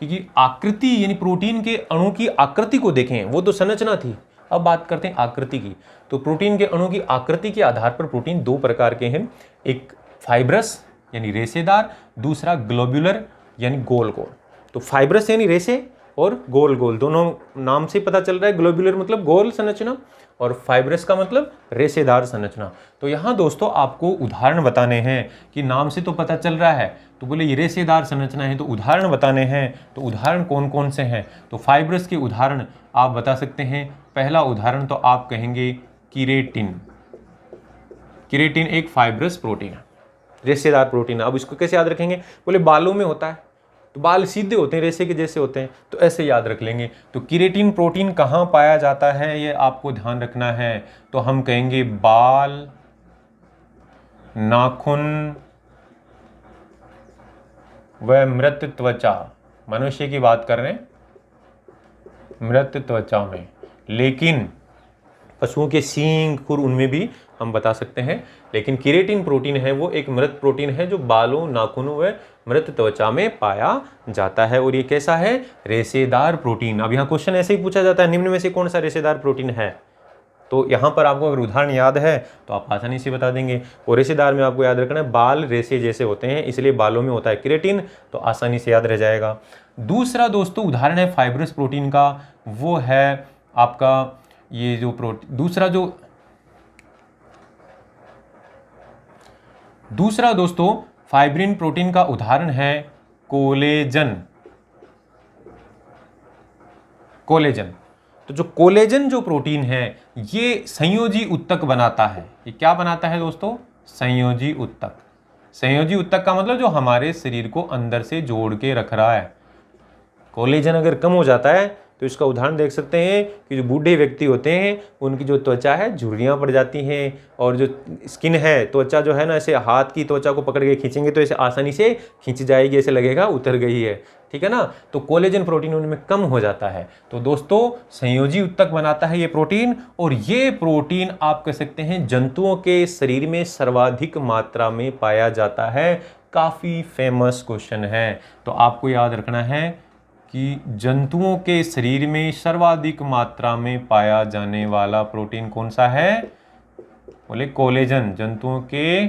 क्योंकि आकृति, यानी प्रोटीन के अणु की आकृति को देखें, वो तो संरचना थी, अब बात करते हैं आकृति की। तो प्रोटीन के अणु की आकृति के आधार पर प्रोटीन 2 प्रकार के हैं, एक फाइब्रस यानी रेशेदार, दूसरा ग्लोब्यूलर यानी गोल गोल। तो फाइब्रस यानी रेशे और गोल गोल, दोनों नाम से पता चल रहा है, ग्लोब्यूलर मतलब गोल संरचना और फाइब्रस का मतलब रेशेदार संरचना। तो यहाँ दोस्तों आपको उदाहरण बताने हैं, कि नाम से तो पता चल रहा है, तो बोले ये रेशेदार संरचना है, तो उदाहरण बताने हैं। तो उदाहरण कौन कौन से हैं, तो फाइब्रस के उदाहरण आप बता सकते हैं। पहला उदाहरण तो आप कहेंगे किरेटिन। किरेटिन एक फाइब्रस प्रोटीन है, रेशेदार प्रोटीन है। अब इसको कैसे याद रखेंगे, बोले बालों में होता है, तो बाल सीधे होते हैं, रेशे के जैसे होते हैं, तो ऐसे याद रख लेंगे। तो किरेटिन प्रोटीन कहाँ पाया जाता है ये आपको ध्यान रखना है। तो हम कहेंगे बाल, नाखून व मृत त्वचा, मनुष्य की बात कर रहे हैं, मृत त्वचा में, लेकिन पशुओं के सींग, खुर, उनमें भी हम बता सकते हैं। लेकिन किरेटिन प्रोटीन है वो एक मृत प्रोटीन है जो बालों, नाखूनों व मृत त्वचा में पाया जाता है। और ये कैसा है, रेशेदार प्रोटीन। अब यहाँ क्वेश्चन ऐसे ही पूछा जाता है, निम्न में से कौन सा रेशेदार प्रोटीन है। तो यहाँ पर आपको अगर उदाहरण याद है तो आप आसानी से बता देंगे। और रेशेदार में आपको याद रखना है, बाल रेशे जैसे होते हैं, इसलिए बालों में होता है किरेटिन, तो आसानी से याद रह जाएगा। दूसरा दोस्तों उदाहरण है फाइब्रस प्रोटीन का, वो है आपका ये जो प्रोटीन, दूसरा दोस्तों फाइब्रिन प्रोटीन का उदाहरण है कोलेजन। कोलेजन, तो जो कोलेजन जो प्रोटीन है ये संयोजी उत्तक बनाता है। ये क्या बनाता है दोस्तों? संयोजी उत्तक। संयोजी उत्तक का मतलब जो हमारे शरीर को अंदर से जोड़ के रख रहा है। कोलेजन अगर कम हो जाता है तो इसका उदाहरण देख सकते हैं कि जो बूढ़े व्यक्ति होते हैं उनकी जो त्वचा है झुर्रियाँ पड़ जाती हैं, और जो स्किन है, त्वचा जो है ना, ऐसे हाथ की त्वचा को पकड़ के खींचेंगे तो ऐसे आसानी से खींच जाएगी, ऐसे लगेगा उतर गई है, ठीक है ना। तो कोलेजन प्रोटीन उनमें कम हो जाता है। तो दोस्तों संयोजी उत्तक बनाता है ये प्रोटीन, और ये प्रोटीन आप कह सकते हैं जंतुओं के शरीर में सर्वाधिक मात्रा में पाया जाता है। काफ़ी फेमस क्वेश्चन है, तो आपको याद रखना है कि जंतुओं के शरीर में सर्वाधिक मात्रा में पाया जाने वाला प्रोटीन कौन सा है? बोले कोलेजन। जंतुओं के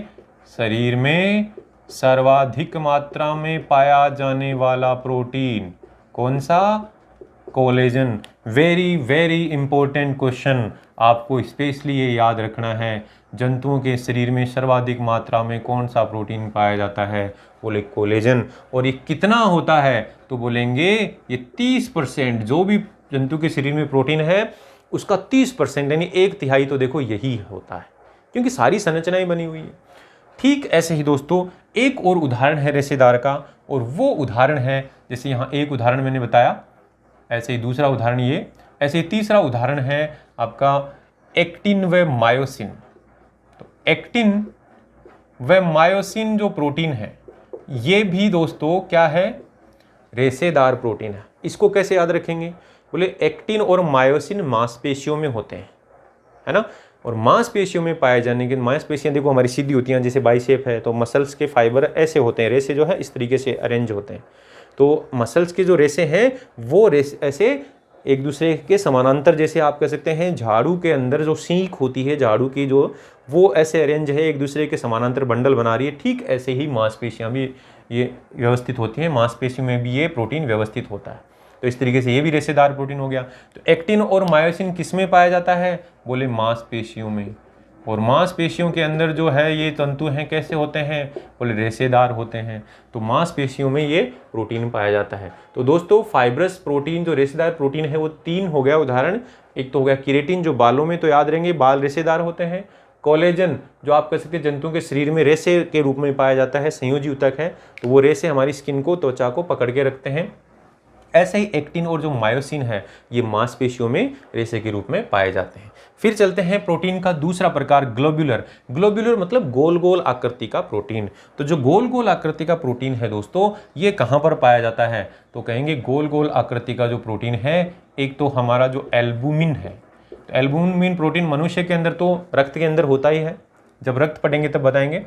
शरीर में सर्वाधिक मात्रा में पाया जाने वाला प्रोटीन कौन सा? Collagen. Very very important question, आपको स्पेशली ये याद रखना है। जंतुओं के शरीर में सर्वाधिक मात्रा में कौन सा प्रोटीन पाया जाता है? बोले कोलेजन। और ये कितना होता है? तो बोलेंगे ये 30%। जो भी जंतु के शरीर में प्रोटीन है उसका 30% यानी 1/3 तो देखो यही होता है, क्योंकि सारी संरचनाएं बनी हुई है। ठीक ऐसे ही दोस्तों एक और उदाहरण है रेशेदार का, और वो उदाहरण है, जैसे यहाँ एक उदाहरण मैंने बताया, ऐसे ही दूसरा उदाहरण ये, ऐसे ही तीसरा उदाहरण है आपका एक्टिन व मायोसिन। तो एक्टिन व मायोसिन जो प्रोटीन है ये भी दोस्तों क्या है? रेशेदार प्रोटीन है। इसको कैसे याद रखेंगे? बोले एक्टिन और मायोसिन मांसपेशियों में होते हैं, है ना, और मांसपेशियों में पाए जाने के, मांसपेशियां देखो हमारी सीधी होती हैं, जैसे बाइसेप है तो मसल्स के फाइबर ऐसे होते हैं, रेशे जो है इस तरीके से अरेंज होते हैं। तो मसल्स के जो रेशे हैं वो रेशे ऐसे एक दूसरे के समानांतर, जैसे आप कह सकते हैं झाड़ू के अंदर जो सीख होती है झाड़ू की, जो वो ऐसे अरेंज है, एक दूसरे के समानांतर बंडल बना रही है। ठीक ऐसे ही मांसपेशियां भी ये व्यवस्थित होती हैं, मांसपेशियों में भी ये प्रोटीन व्यवस्थित होता है। तो इस तरीके से ये भी रेशेदार प्रोटीन हो गया। तो एक्टिन और मायोसिन किस में पाया जाता है? बोले मांसपेशियों में। और मांसपेशियों के अंदर जो है ये तंतु हैं कैसे होते हैं? बोले रेशेदार होते हैं। तो मांसपेशियों में ये प्रोटीन पाया जाता है। तो दोस्तों फाइब्रस प्रोटीन जो रेशेदार प्रोटीन है वो 3 हो गया उदाहरण। एक तो हो गया केराटिन जो बालों में, तो याद रहेंगे बाल रेशेदार होते हैं। कोलेजन जो आप कह सकते हैं जंतुओं के शरीर में रेशे के रूप में पाया जाता है, संयोजी ऊतक है, तो वो रेशे हमारी स्किन को, त्वचा को पकड़ के रखते हैं। ऐसे ही एक्टिन और जो मायोसिन है ये मांसपेशियों में रेशे के रूप में पाए जाते हैं। फिर चलते हैं प्रोटीन का दूसरा प्रकार ग्लोब्यूलर। ग्लोब्यूलर मतलब गोल गोल आकृति का प्रोटीन। तो जो गोल गोल आकृति का प्रोटीन है दोस्तों ये कहाँ पर पाया जाता है? तो कहेंगे गोल गोल आकृति का जो प्रोटीन है, एक तो हमारा जो एल्बुमिन है, तो एल्बुमिन प्रोटीन मनुष्य के अंदर तो रक्त के अंदर होता ही है, जब रक्त पढ़ेंगे तब बताएंगे।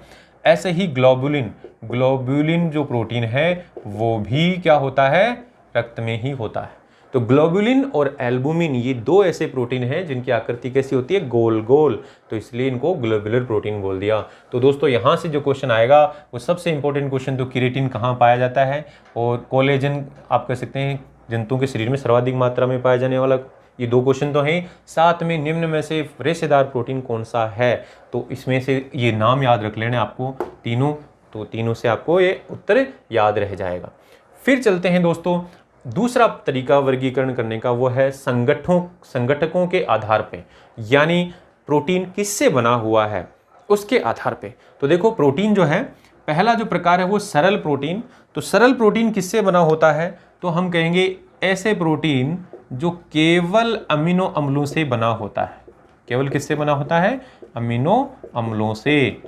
ऐसे ही ग्लोबुलिन, ग्लोबुलिन जो प्रोटीन है वो भी क्या होता है? रक्त में ही होता है। तो ग्लोबुलिन और एल्बुमिन ये 2 ऐसे प्रोटीन हैं जिनकी आकृति कैसी होती है? गोल गोल, तो इसलिए इनको ग्लोबुलर प्रोटीन बोल दिया। तो दोस्तों यहाँ से जो क्वेश्चन आएगा वो सबसे इंपॉर्टेंट क्वेश्चन, तो केराटिन कहाँ पाया जाता है, और कोलेजन आप कह सकते हैं जंतुओं के शरीर में सर्वाधिक मात्रा में पाया जाने वाला, ये 2 क्वेश्चन तो हैं। साथ में निम्न में से रेशेदार प्रोटीन कौन सा है? तो इसमें से ये नाम याद रख लेना आपको तीनों, तो तीनों से आपको ये उत्तर याद रह जाएगा। फिर चलते हैं दोस्तों दूसरा तरीका वर्गीकरण करने का, वो है संगठकों के आधार पे, यानी प्रोटीन किससे बना हुआ है उसके आधार पे। तो देखो प्रोटीन जो है, पहला जो प्रकार है वो सरल प्रोटीन। तो सरल प्रोटीन किससे बना होता है? तो हम कहेंगे ऐसे प्रोटीन जो केवल अमीनो अम्लों से बना होता है। केवल किससे बना होता है? अमीनो अम्लों से।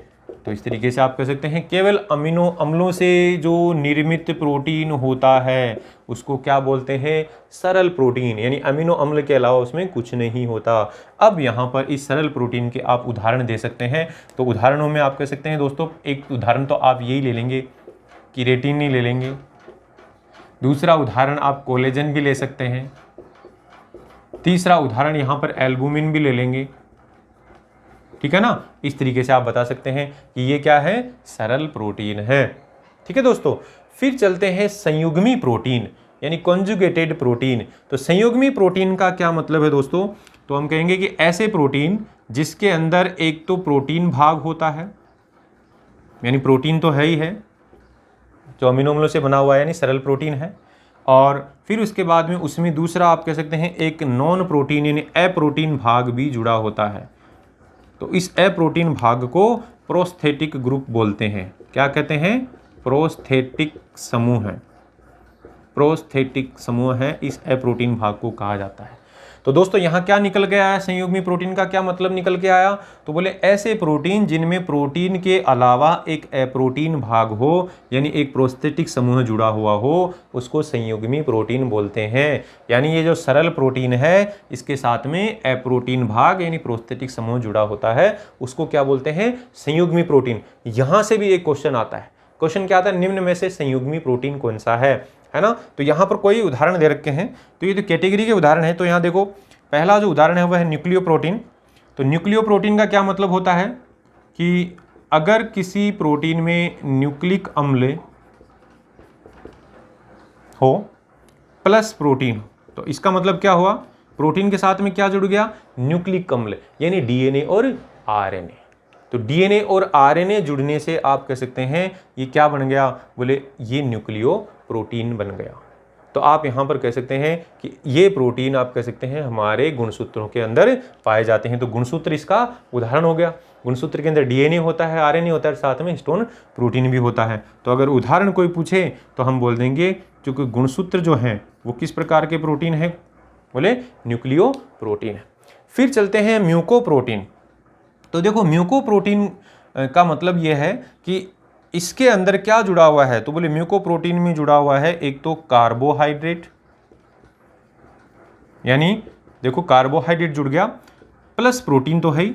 तो इस तरीके से आप कह सकते हैं केवल अमीनो अम्लों से जो निर्मित प्रोटीन होता है उसको क्या बोलते हैं? सरल प्रोटीन, यानी अमीनो अम्ल के अलावा उसमें कुछ नहीं होता। अब यहाँ पर इस सरल प्रोटीन के आप उदाहरण दे सकते हैं। तो उदाहरणों में आप कह सकते हैं दोस्तों, एक उदाहरण तो आप यही ले लेंगे, केराटिन ही ले लेंगे। दूसरा उदाहरण आप कोलेजन भी ले सकते हैं। तीसरा उदाहरण यहाँ पर एल्बुमिन भी ले लेंगे, ठीक है ना। इस तरीके से आप बता सकते हैं कि ये क्या है? सरल प्रोटीन है, ठीक है दोस्तों। फिर चलते हैं संयुग्मी प्रोटीन, यानी कॉन्जुगेटेड प्रोटीन। तो संयुग्मी प्रोटीन का क्या मतलब है दोस्तों? तो हम कहेंगे कि ऐसे प्रोटीन जिसके अंदर एक तो प्रोटीन भाग होता है, यानी प्रोटीन तो है ही है, जो अमीनो अम्लों से बना हुआ है यानी सरल प्रोटीन है। और फिर उसके बाद में उसमें दूसरा आप कह सकते हैं एक नॉन प्रोटीन यानी अप्रोटीन भाग भी जुड़ा होता है। तो इस अप्रोटीन भाग को प्रोस्थेटिक ग्रुप बोलते हैं। क्या कहते हैं? प्रोस्थेटिक समूह है। प्रोस्थेटिक समूह है, इस अप्रोटीन भाग को कहा जाता है। तो दोस्तों यहाँ क्या निकल के आया? संयुग्मी प्रोटीन का क्या मतलब निकल के आया? तो बोले ऐसे प्रोटीन जिनमें प्रोटीन के अलावा एक अप्रोटीन भाग हो यानी एक प्रोस्थेटिक समूह जुड़ा हुआ हो, उसको संयुग्मी प्रोटीन बोलते हैं। यानी ये जो सरल प्रोटीन है इसके साथ में अप्रोटीन भाग यानी प्रोस्थेटिक समूह जुड़ा होता है, उसको क्या बोलते हैं? संयुग्मी प्रोटीन। यहाँ से भी एक क्वेश्चन आता है। क्वेश्चन क्या आता है? निम्न में से संयुग्मी प्रोटीन कौन सा है ना? तो यहाँ पर कोई उदाहरण दे रखे हैं, तो ये जो कैटेगरी के उदाहरण है, तो यहाँ देखो पहला जो उदाहरण है वह है न्यूक्लियो प्रोटीन। तो न्यूक्लियो प्रोटीन का क्या मतलब होता है कि अगर किसी प्रोटीन में न्यूक्लिक अम्ल हो प्लस प्रोटीन, तो इसका मतलब क्या हुआ? प्रोटीन के साथ में क्या जुड़ गया? न्यूक्लिक अम्ल यानी डीएनए और आरएनए। तो डीएनए और आरएनए जुड़ने से आप कह सकते हैं ये क्या बन गया? बोले ये न्यूक्लियो प्रोटीन बन गया। तो आप यहाँ पर कह सकते हैं कि ये प्रोटीन आप कह सकते हैं हमारे गुणसूत्रों के अंदर पाए जाते हैं। तो गुणसूत्र इसका उदाहरण हो गया। गुणसूत्र के अंदर डीएनए होता है, आरएनए होता है, साथ में हिस्टोन प्रोटीन भी होता है। तो अगर उदाहरण कोई पूछे तो हम बोल देंगे क्योंकि गुणसूत्र जो हैं वो किस प्रकार के प्रोटीन है? बोले न्यूक्लियो प्रोटीन है। फिर चलते हैं म्यूको प्रोटीन। तो देखो म्यूको प्रोटीन का मतलब यह है कि इसके अंदर क्या जुड़ा हुआ है? तो बोले म्यूको प्रोटीन में जुड़ा हुआ है एक तो कार्बोहाइड्रेट, यानी देखो कार्बोहाइड्रेट जुड़ गया प्लस प्रोटीन तो है ही।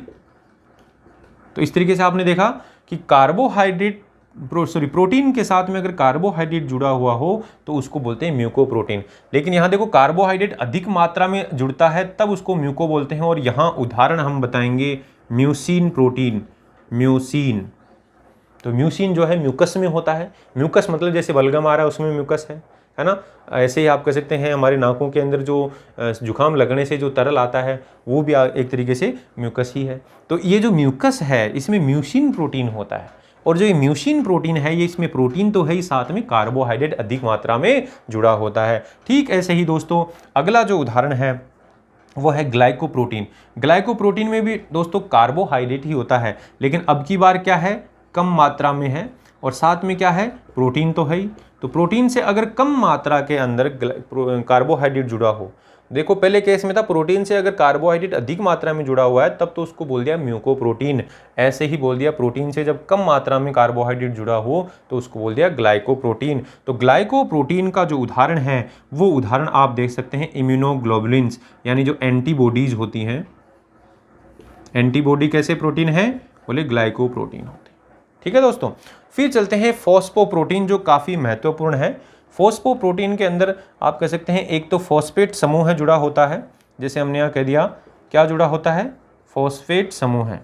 तो इस तरीके से आपने देखा कि कार्बोहाइड्रेट प्रोटीन के साथ में अगर कार्बोहाइड्रेट जुड़ा हुआ हो तो उसको बोलते हैं म्यूको प्रोटीन। लेकिन यहाँ देखो कार्बोहाइड्रेट अधिक मात्रा में जुड़ता है तब उसको म्यूको बोलते हैं। और यहाँ उदाहरण हम बताएंगे म्यूसिन प्रोटीन। म्यूसिन, तो म्यूसिन जो है म्यूकस में होता है। म्यूकस मतलब जैसे बलगम आ रहा है उसमें म्यूकस है ना? ऐसे ही आप कह सकते हैं हमारे नाकों के अंदर जो जुकाम लगने से जो तरल आता है वो भी एक तरीके से म्यूकस ही है। तो ये जो म्यूकस है इसमें म्यूसिन प्रोटीन होता है। और जो ये म्यूसिन प्रोटीन है ये इसमें प्रोटीन तो है ही, साथ में कार्बोहाइड्रेट अधिक मात्रा में जुड़ा होता है। ठीक ऐसे ही दोस्तों अगला जो उदाहरण है वो है ग्लाइकोप्रोटीन। ग्लाइकोप्रोटीन में भी दोस्तों कार्बोहाइड्रेट ही होता है, लेकिन अब की बार क्या है? कम मात्रा में है और साथ में क्या है? प्रोटीन तो है ही। तो प्रोटीन से अगर कम मात्रा के अंदर कार्बोहाइड्रेट जुड़ा हो, देखो पहले केस में था प्रोटीन से अगर कार्बोहाइड्रेट अधिक मात्रा में जुड़ा हुआ है तब तो उसको बोल दिया म्यूकोप्रोटीन। ऐसे ही बोल दिया प्रोटीन से जब कम मात्रा में कार्बोहाइड्रेट जुड़ा हो तो उसको बोल दिया ग्लाइकोप्रोटीन। तो ग्लाइकोप्रोटीन का जो उदाहरण है वो उदाहरण आप देख सकते हैं इम्यूनोग्लोबुलिन्स, यानी जो एंटीबॉडीज होती हैं। एंटीबॉडी कैसे प्रोटीन है? बोले ग्लाइकोप्रोटीन होते। ठीक है दोस्तों, फिर चलते हैं फॉस्फोप्रोटीन जो काफ़ी महत्वपूर्ण है। फॉस्फोप्रोटीन के अंदर आप कह सकते हैं एक तो फॉस्फेट समूह है जुड़ा होता है, जैसे हमने यहाँ कह दिया क्या जुड़ा होता है? फॉस्फेट समूह है।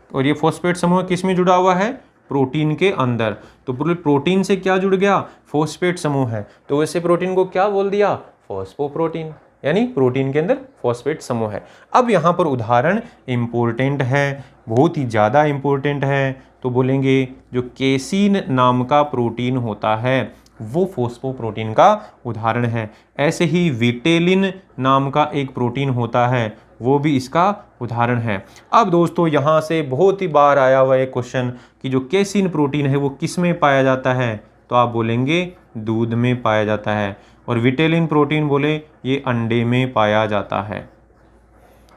और ये फॉस्फेट समूह किस में जुड़ा हुआ है? प्रोटीन के अंदर। तो प्रोटीन से क्या जुड़ गया? फॉस्फेट समूह है। तो वैसे प्रोटीन को क्या बोल दिया? फॉस्फोप्रोटीन, यानी प्रोटीन के अंदर फॉस्फेट समूह है। अब यहाँ पर उदाहरण इम्पोर्टेंट है, बहुत ही ज़्यादा इम्पोर्टेंट है। तो बोलेंगे जो केसीन नाम का प्रोटीन होता है वो फॉस्फोप्रोटीन का उदाहरण है। ऐसे ही विटेलिन नाम का एक प्रोटीन होता है वो भी इसका उदाहरण है। अब दोस्तों यहाँ से बहुत ही बार आया हुआ एक क्वेश्चन कि जो केसीन प्रोटीन है वो किस में पाया जाता है? तो आप बोलेंगे दूध में पाया जाता है। और विटेलिन प्रोटीन बोले ये अंडे में पाया जाता है।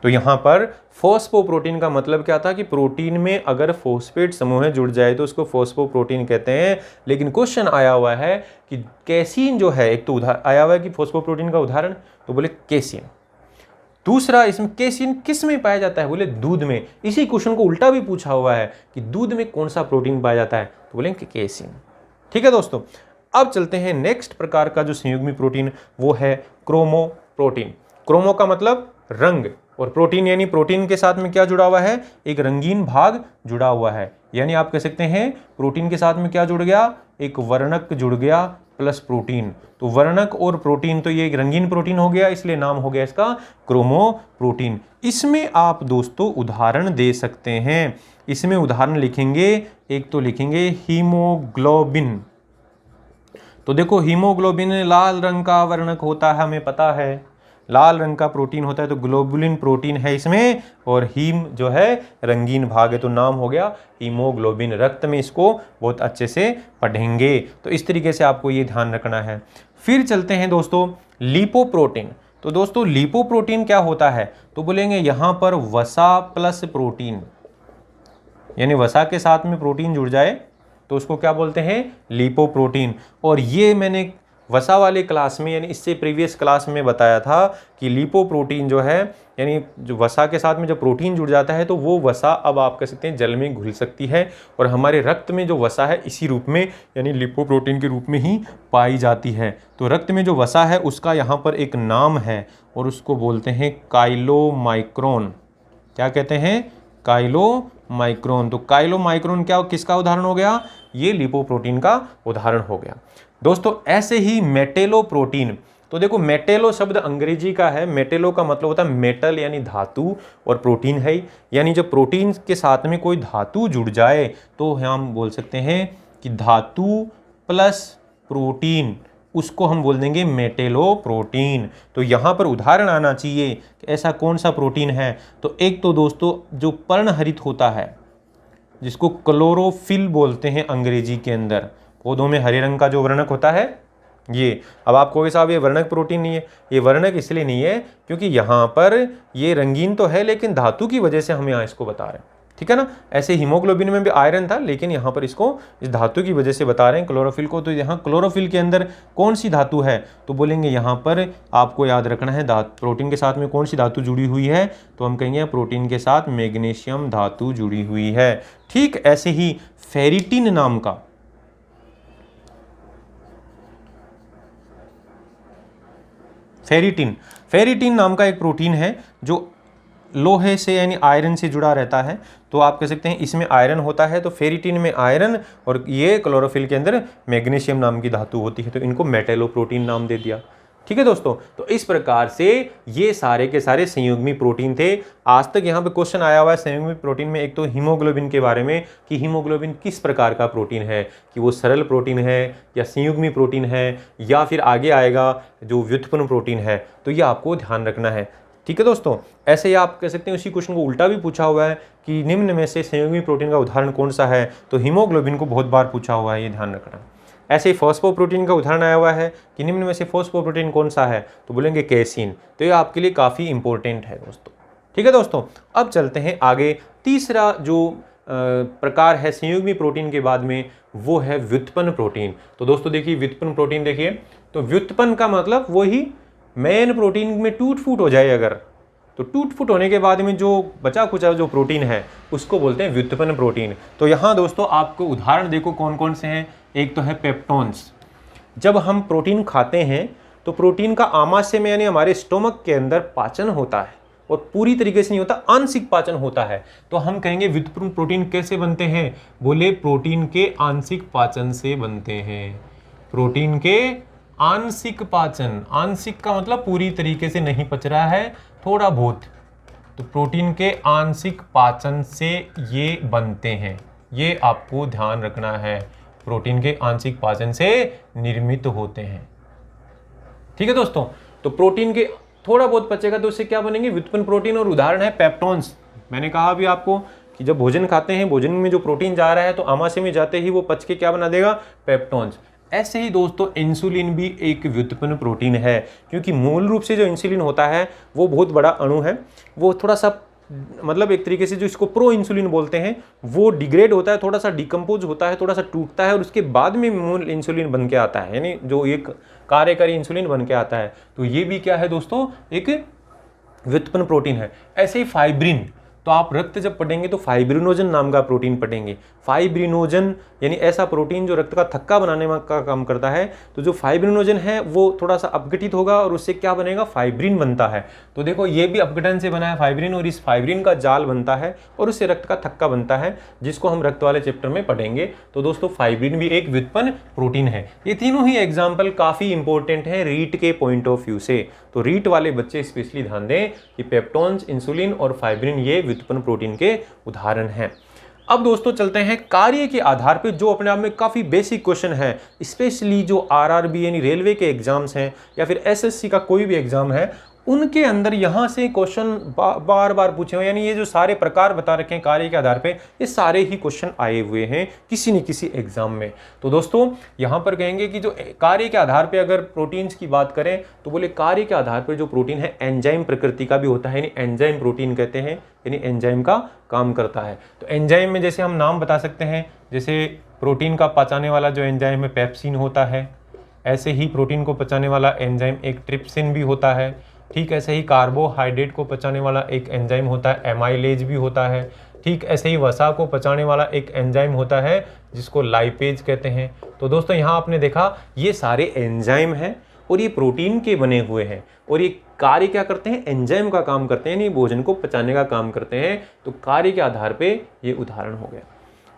तो यहाँ पर फॉस्फोप्रोटीन का मतलब क्या था कि प्रोटीन में अगर फॉस्फेट समूह जुड़ जाए तो उसको फॉस्फोप्रोटीन कहते हैं। लेकिन क्वेश्चन आया हुआ है कि कैसीन जो है, एक तो आया हुआ है कि फॉस्फोप्रोटीन का उदाहरण, तो बोले केसीन। दूसरा इसमें केसीन किस में पाया जाता है? बोले दूध में। इसी क्वेश्चन को उल्टा भी पूछा हुआ है कि दूध में कौन सा प्रोटीन पाया जाता है? तो बोलेंगे केसीन। ठीक है दोस्तों, अब चलते हैं नेक्स्ट प्रकार का जो संयुग्मी प्रोटीन वो है क्रोमो प्रोटीन। क्रोमो का मतलब रंग, और प्रोटीन यानी प्रोटीन के साथ में क्या जुड़ा हुआ है? एक रंगीन भाग जुड़ा हुआ है। यानी आप कह सकते हैं प्रोटीन के साथ में क्या जुड़ गया? एक वर्णक जुड़ गया प्लस प्रोटीन। तो वर्णक और प्रोटीन, तो ये एक रंगीन प्रोटीन हो गया, इसलिए नाम हो गया इसका क्रोमो प्रोटीन। इसमें आप दोस्तों उदाहरण दे सकते हैं। इसमें उदाहरण लिखेंगे, एक तो लिखेंगे हीमोग्लोबिन। तो देखो हीमोग्लोबिन लाल रंग का वर्णक होता है, हमें पता है लाल रंग का प्रोटीन होता है, तो ग्लोबुलिन प्रोटीन है इसमें, और हीम जो है रंगीन भाग है, तो नाम हो गया हीमोग्लोबिन। रक्त में इसको बहुत अच्छे से पढ़ेंगे, तो इस तरीके से आपको ये ध्यान रखना है। फिर चलते हैं दोस्तों लिपोप्रोटीन। तो दोस्तों लिपोप्रोटीन क्या होता है, तो बोलेंगे यहाँ पर वसा प्लस प्रोटीन, यानी वसा के साथ में प्रोटीन जुड़ जाए तो उसको क्या बोलते हैं, लिपोप्रोटीन। और ये मैंने वसा वाले क्लास में यानी इससे प्रीवियस क्लास में बताया था कि लिपोप्रोटीन जो है यानी जो वसा के साथ में जब प्रोटीन जुड़ जाता है तो वो वसा अब आप कह सकते हैं जल में घुल सकती है, और हमारे रक्त में जो वसा है इसी रूप में यानी लिपोप्रोटीन के रूप में ही पाई जाती है। तो रक्त में जो वसा है उसका यहाँ पर एक नाम है और उसको बोलते हैं काइलोमाइक्रोन। क्या कहते हैं, काइलोमाइक्रोन। तो काइलोमाइक्रोन क्या किसका उदाहरण हो गया, ये लिपोप्रोटीन का उदाहरण हो गया। दोस्तों ऐसे ही मेटेलोप्रोटीन, तो देखो मेटेलो शब्द अंग्रेजी का है, मेटेलो का मतलब होता है मेटल यानी धातु, और प्रोटीन है यानी जब प्रोटीन के साथ में कोई धातु जुड़ जाए तो हम बोल सकते हैं कि धातु प्लस प्रोटीन, उसको हम बोल देंगे मेटेलोप्रोटीन। तो यहाँ पर उदाहरण आना चाहिए कि ऐसा कौन सा प्रोटीन है, तो एक तो दोस्तों जो पर्णहरित होता है जिसको क्लोरोफिल बोलते हैं अंग्रेजी के अंदर, पौधों में हरे रंग का जो वर्णक होता है ये। अब आप कहोगे साहब ये वर्णक प्रोटीन नहीं है, ये वर्णक इसलिए नहीं है क्योंकि यहाँ पर ये रंगीन तो है लेकिन धातु की वजह से हम यहाँ इसको बता रहे हैं, ठीक है ना। ऐसे हीमोग्लोबिन में भी आयरन था लेकिन यहाँ पर इसको इस धातु की वजह से बता रहे हैं क्लोरोफिल को। तो यहाँ क्लोरोफिल के अंदर कौन सी धातु है, तो बोलेंगे यहाँ पर आपको याद रखना है प्रोटीन के साथ में कौन सी धातु जुड़ी हुई है, तो हम कहेंगे प्रोटीन के साथ मैग्नीशियम धातु जुड़ी हुई है। ठीक ऐसे ही फेरिटिन नाम का, फेरिटिन नाम का एक प्रोटीन है जो लोहे से यानी आयरन से जुड़ा रहता है। तो आप कह सकते हैं इसमें आयरन होता है, तो फेरिटिन में आयरन और ये क्लोरोफिल के अंदर मैग्नीशियम नाम की धातु होती है, तो इनको मेटेलोप्रोटीन नाम दे दिया। ठीक है दोस्तों, तो इस प्रकार से ये सारे के सारे संयुग्मी प्रोटीन थे। आज तक यहाँ पे क्वेश्चन आया हुआ है संयुग्मी प्रोटीन में, एक तो हीमोग्लोबिन के बारे में कि हीमोग्लोबिन किस प्रकार का प्रोटीन है, कि वो सरल प्रोटीन है या संयुग्मी प्रोटीन है, या फिर आगे आएगा जो व्युत्पन्न प्रोटीन है, तो ये आपको ध्यान रखना है। ठीक है दोस्तों, ऐसे ही आप कह सकते हैं उसी क्वेश्चन को उल्टा भी पूछा हुआ है कि निम्न में से संयुग्मी प्रोटीन का उदाहरण कौन सा है, तो हीमोग्लोबिन को बहुत बार पूछा हुआ है, ये ध्यान रखना। ऐसे ही फॉस्फोप्रोटीन का उदाहरण आया हुआ है कि निम्न में से फॉस्फोप्रोटीन कौन सा है, तो बोलेंगे कैसीन। तो ये आपके लिए काफ़ी इंपॉर्टेंट है दोस्तों। ठीक है दोस्तों, अब चलते हैं आगे। तीसरा जो प्रकार है संयुग्मी प्रोटीन के बाद में वो है व्युत्पन्न प्रोटीन। तो दोस्तों देखिए व्युत्पन्न प्रोटीन देखिए, तो व्युत्पन्न का मतलब वही मेन प्रोटीन में टूट फूट हो जाए अगर, तो टूट फूट होने के बाद में जो बचा खुचा जो प्रोटीन है उसको बोलते हैं व्युत्पन्न प्रोटीन। तो यहाँ दोस्तों आपको उदाहरण देखो कौन कौन से हैं। एक तो है पेप्टोन्स। जब हम प्रोटीन खाते हैं तो प्रोटीन का आमाशय में यानी हमारे स्टोमक के अंदर पाचन होता है और पूरी तरीके से नहीं होता, आंशिक पाचन होता है। तो हम कहेंगे व्युत्पन्न प्रोटीन कैसे बनते हैं, बोले प्रोटीन के आंशिक पाचन से बनते हैं। प्रोटीन के आंशिक पाचन, आंशिक का मतलब पूरी तरीके से नहीं पच रहा है, थोड़ा बहुत, तो प्रोटीन के आंशिक पाचन से ये बनते हैं, ये आपको ध्यान रखना है। प्रोटीन के आंशिक पाचन से निर्मित होते हैं। ठीक है दोस्तों, तो प्रोटीन के थोड़ा बहुत पचेगा तो उससे क्या बनेंगे, व्युत्पन्न प्रोटीन। और उदाहरण है पेप्टोन्स। मैंने कहा अभी आपको कि जब भोजन खाते हैं, भोजन में जो प्रोटीन जा रहा है तो आमाशय में जाते ही वो पच के क्या बना देगा, पेप्टोन्स। ऐसे ही दोस्तों इंसुलिन भी एक व्युत्पन्न प्रोटीन है, क्योंकि मूल रूप से जो इंसुलिन होता है वो बहुत बड़ा अणु है, वो थोड़ा सा मतलब एक तरीके से जो इसको प्रो इंसुलिन बोलते हैं वो डिग्रेड होता है, थोड़ा सा डिकम्पोज होता है, थोड़ा सा टूटता है और उसके बाद में मूल इंसुलिन बन के आता है, यानी जो एक कार्यकारी इंसुलिन बन के आता है। तो ये भी क्या है दोस्तों, एक व्युत्पन्न प्रोटीन है। ऐसे ही फाइब्रिन, तो आप रक्त जब पढ़ेंगे तो फाइब्रिनोजन नाम का प्रोटीन पढ़ेंगे। फाइब्रिनोजन यानी ऐसा प्रोटीन जो रक्त का थक्का बनाने का काम करता है। तो जो फाइब्रिनोजन है वो थोड़ा सा अपघटित होगा और उससे क्या बनेगा, फाइब्रिन बनता है। तो देखो ये भी अपघटन से बना है फाइब्रिन, और इस फाइब्रिन का जाल बनता है और उससे रक्त का थक्का बनता है, जिसको हम रक्त वाले चैप्टर में पढ़ेंगे। तो दोस्तों फाइब्रिन भी एक व्युत्पन्न प्रोटीन है। ये तीनों ही एग्जाम्पल काफ़ी इंपॉर्टेंट है रीट के पॉइंट ऑफ व्यू से। तो रीट वाले बच्चे स्पेशली ध्यान दें कि पेप्टोन्स, इंसुलिन और फाइब्रिन ये व्युत्पन्न प्रोटीन के उदाहरण हैं। अब दोस्तों चलते हैं कार्य के आधार पे, जो अपने आप में काफ़ी बेसिक क्वेश्चन है, स्पेशली जो आरआरबी यानी रेलवे के एग्जाम्स हैं या फिर एसएससी का कोई भी एग्जाम है, उनके अंदर यहाँ से क्वेश्चन बार बार पूछे हुए, यानी ये जो सारे प्रकार बता रखे हैं कार्य के आधार पे, ये सारे ही क्वेश्चन आए हुए हैं किसी न किसी एग्जाम में। तो दोस्तों यहाँ पर कहेंगे कि जो कार्य के आधार पे अगर प्रोटीन्स की बात करें तो बोले कार्य के आधार पर जो प्रोटीन है एंजाइम प्रकृति का भी होता है, यानी एंजाइम प्रोटीन कहते हैं, यानी एंजाइम का काम करता है। तो एंजाइम में जैसे हम नाम बता सकते हैं, जैसे प्रोटीन का पचाने वाला जो एंजाइम है पेप्सिन होता है, ऐसे ही प्रोटीन को पचाने वाला एंजाइम एक ट्रिप्सिन भी होता है। ठीक ऐसे ही कार्बोहाइड्रेट को पचाने वाला एक एंजाइम होता है एमाइलेज भी होता है। ठीक ऐसे ही वसा को पचाने वाला एक एंजाइम होता है जिसको लाइपेज कहते हैं। तो दोस्तों यहाँ आपने देखा ये सारे एंजाइम हैं और ये प्रोटीन के बने हुए हैं और ये कार्य क्या करते हैं, एंजाइम का काम करते हैं, यानी भोजन को पचाने का काम करते हैं। तो कार्य के आधार पे ये उदाहरण हो गया।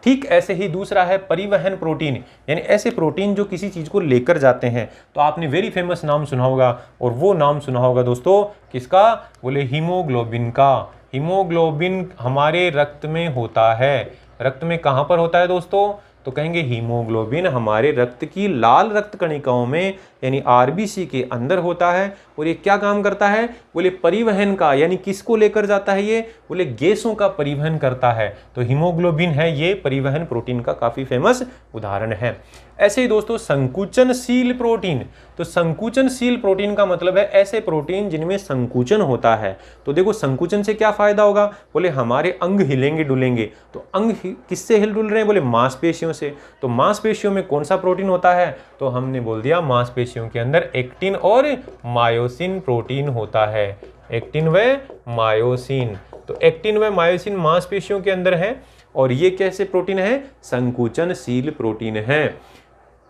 ठीक ऐसे ही दूसरा है परिवहन प्रोटीन, यानी ऐसे प्रोटीन जो किसी चीज को लेकर जाते हैं। तो आपने वेरी फेमस नाम सुना होगा और वो नाम सुना होगा दोस्तों किसका, बोले हीमोग्लोबिन का। हीमोग्लोबिन हमारे रक्त में होता है। रक्त में कहां पर होता है दोस्तों, तो कहेंगे हीमोग्लोबिन हमारे रक्त की लाल रक्त कणिकाओं में यानी आरबीसी के अंदर होता है। और ये क्या काम करता है, बोले परिवहन का, यानी किसको लेकर जाता है ये, बोले गैसों का परिवहन करता है। तो हीमोग्लोबिन है ये परिवहन प्रोटीन का काफी फेमस उदाहरण है। ऐसे ही दोस्तों संकुचनशील प्रोटीन, तो संकुचनशील प्रोटीन का मतलब है ऐसे प्रोटीन जिनमें संकुचन होता है। तो देखो संकुचन से क्या फायदा होगा, बोले हमारे अंग हिलेंगे डुलेंगे। तो अंग किससे हिल डुल रहे हैं, बोले मांसपेशियों से। तो मांसपेशियों में कौन सा प्रोटीन होता है, तो हमने बोल दिया मांसपेशियों के अंदर एक्टिन और मायोसिन प्रोटीन होता है। एक्टिन व मायोसिन, तो एक्टिन व मायोसिन मांसपेशियों के अंदर है और ये कैसे प्रोटीन है, संकुचनशील प्रोटीन है।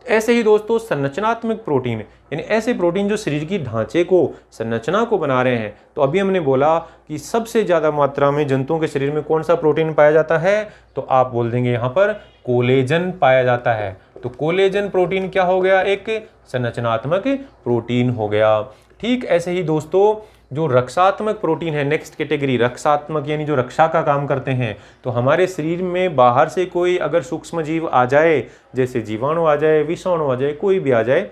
ऐसे ही दोस्तों संरचनात्मक प्रोटीन, यानी ऐसे प्रोटीन जो शरीर की ढांचे को, संरचना को बना रहे हैं। तो अभी हमने बोला कि सबसे ज्यादा मात्रा में जंतुओं के शरीर में कौन सा प्रोटीन पाया जाता है, तो आप बोल देंगे यहाँ पर कोलेजन पाया जाता है। तो कोलेजन प्रोटीन क्या हो गया, एक संरचनात्मक प्रोटीन हो गया। ठीक ऐसे ही दोस्तों जो रक्षात्मक प्रोटीन है, नेक्स्ट कैटेगरी रक्षात्मक, यानी जो रक्षा का काम करते हैं। तो हमारे शरीर में बाहर से कोई अगर सूक्ष्म जीव आ जाए, जैसे जीवाणु आ जाए, विषाणु आ जाए, कोई भी आ जाए,